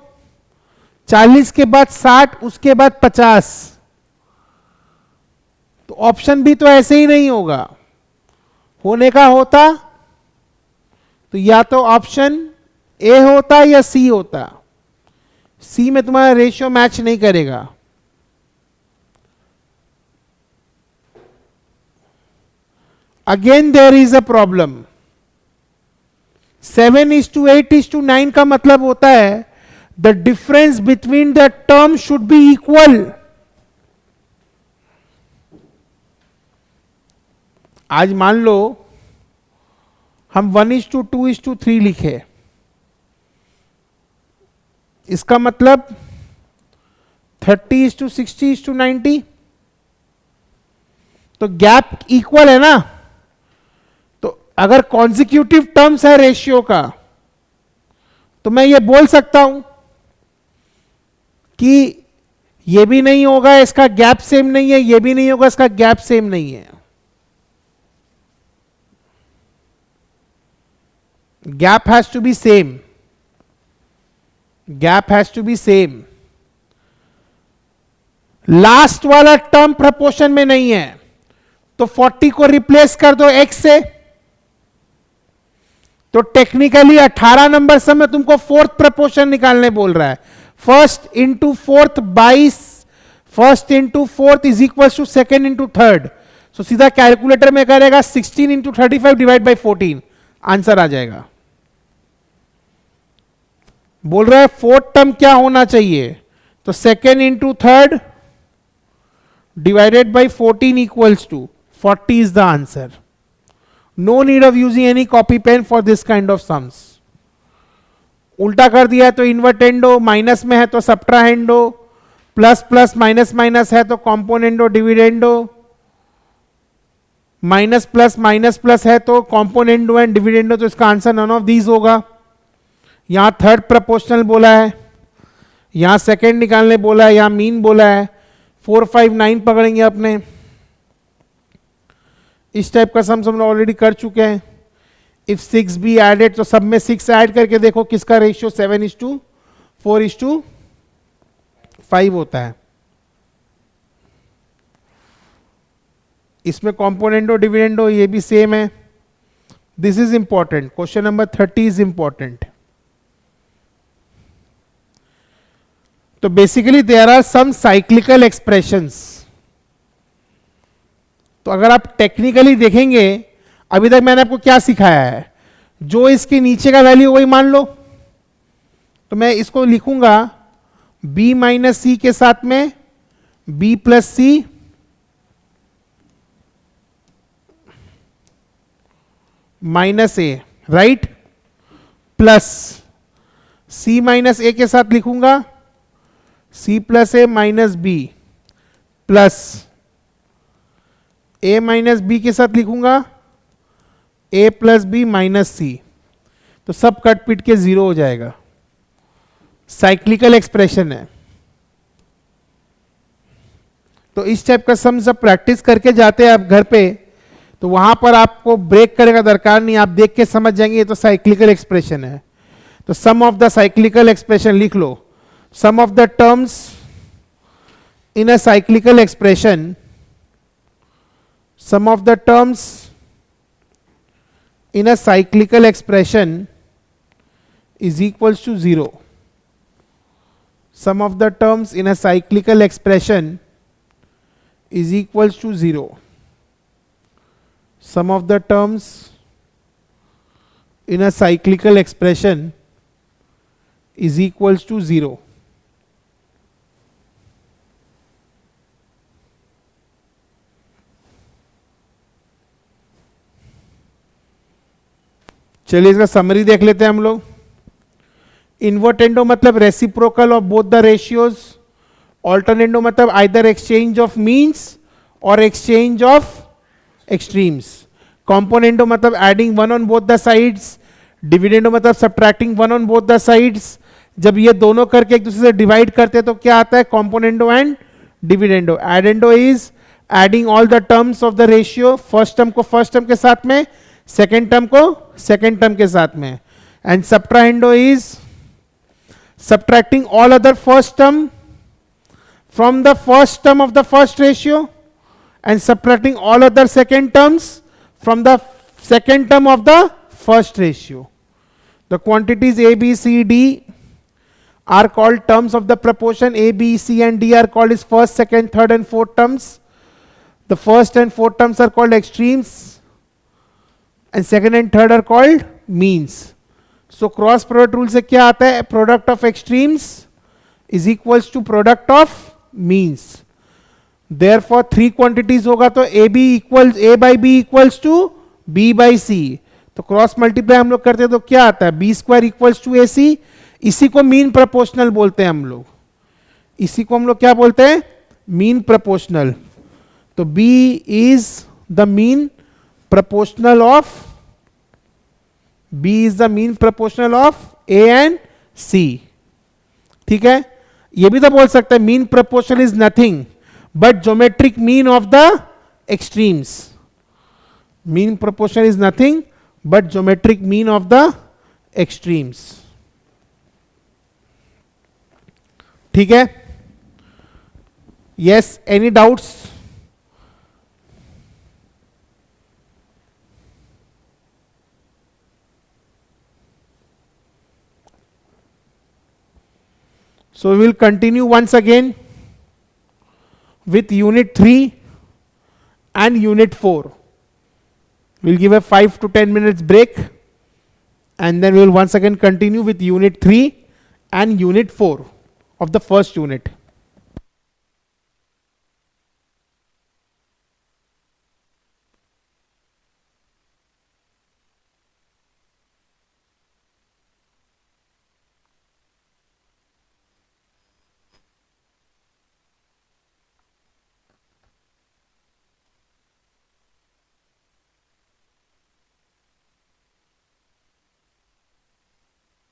A: 40 के बाद 60, उसके बाद 50। तो ऑप्शन बी तो ऐसे ही नहीं होगा, होने का होता तो या तो ऑप्शन ए होता या सी होता। सी में तुम्हारा रेशियो मैच नहीं करेगा। Again there is a problem. 7:8:9 का मतलब होता है the difference between the term should be equal. आज मान लो हम 1:2:3 लिखे, इसका मतलब 30:60:90। तो गैप इक्वल है ना। तो अगर कॉन्जिक्यूटिव टर्म्स है रेशियो का, तो मैं ये बोल सकता हूं कि ये भी नहीं होगा, इसका गैप सेम नहीं है, ये भी नहीं होगा, इसका गैप सेम नहीं है। Gap has to be same, gap has to be same. Last वाला टर्म प्रपोर्शन में नहीं है, तो 40 को रिप्लेस कर दो x से। तो टेक्निकली 18 नंबर से मैं तुमको फोर्थ प्रपोर्शन निकालने बोल रहा है। First into fourth by first into fourth is equal to second into third. So सीधा कैलकुलेटर में करेगा 16 इंटू 35 डिवाइड बाई 14, आंसर आ जाएगा। बोल रहा है फोर्थ टर्म क्या होना चाहिए, तो second into third divided by 14 equals to 40 is the answer. No need of using any copy pen for this kind of sums. उल्टा कर दिया है तो इन्वर्टेंडो, माइनस में है तो सब्ट्राहेंडो, प्लस प्लस माइनस माइनस है तो कॉम्पोनेंडो डिविडेंडो, माइनस प्लस है तो कॉम्पोनेंडो एंड डिविडेंडो, तो इसका आंसर नन ऑफ दीज होगा। यहां थर्ड प्रपोर्शनल बोला है, यहां सेकेंड निकालने बोला है, यहां मीन बोला है। 4, 5, 9 पकड़ेंगे अपने। इस टाइप का सम हम ऑलरेडी कर चुके हैं। इफ 6 बी एडेड, तो सब में 6 ऐड करके देखो किसका रेशियो 7:4:5 होता है। इसमें कॉम्पोनेंडो डिविडेंडो ये भी सेम है। This is important, question number 30 is important. तो basically there are some cyclical expressions. तो अगर आप टेक्निकली देखेंगे, अभी तक मैंने आपको क्या सिखाया है, जो इसके नीचे का वैल्यू वही मान लो। तो मैं इसको लिखूंगा b माइनस सी के साथ में b plus C minus A, right, plus c minus A के साथ लिखूंगा c plus A minus B, plus a minus B के साथ लिखूंगा a plus B minus C. तो सब कट पिट के 0 हो जाएगा। साइक्लिकल एक्सप्रेशन है। तो इस टाइप का सम जब प्रैक्टिस करके जाते हैं आप घर पे, तो वहां पर आपको ब्रेक करने का दरकार नहीं, आप देख के समझ जाएंगे ये तो साइक्लिकल एक्सप्रेशन है। तो sum of the cyclical expression लिख लो। Sum of the terms in a cyclical expression, sum of the terms in a cyclical expression is equals to 0. Sum of the terms in a cyclical expression is equals to 0. Sum of the terms in a cyclical expression is equals to 0. चलिए इसका summary देख लेते हैं हम लोग। Invertendo मतलब reciprocal of both the ratios. Alternendo मतलब either exchange of means और एक्सचेंज ऑफ एक्सट्रीम्स। कॉम्पोनेंडो मतलब adding 1 on both the sides. Dividendo मतलब subtracting 1 on both the sides. जब ये दोनों करके एक दूसरे से डिवाइड करते हैं तो क्या आता है, componendo and dividendo. Addendo is adding all the terms of the ratio, first term को फर्स्ट टर्म के साथ में, सेकेंड टर्म को सेकेंड टर्म के साथ में। And subtrahendo is subtracting all other first term from the first term of the first ratio and subtracting all other second terms from the second term of the first ratio. The quantities A, B, C, D are called terms of the proportion. A, B, C and D are called as first, second, third and fourth terms. The first and fourth terms are called extremes and second and third are called means. So cross product rule से क्या आता है, product of extremes is equals to product of means. Therefore 3 quantities होगा तो A by B equals to B by C. तो cross multiply हम लोग करते हैं तो क्या आता है, B square equals to AC। इसी को मीन प्रोपोर्शनल बोलते हैं हम लोग, इसी को हम लोग क्या बोलते हैं, मीन प्रोपोर्शनल। तो B is the mean proportional of B is the mean proportional of A and C। ठीक है, ये भी तो बोल सकते हैं mean proportional is nothing but geometric mean of the extremes। mean proportional is nothing but geometric mean of the extremes। ठीक है, yes, any doubts? So we will continue once again with unit 3 and unit 4. We'll give a 5 to 10 minutes break and then we will once again continue with unit 3 and unit 4 of the first unit.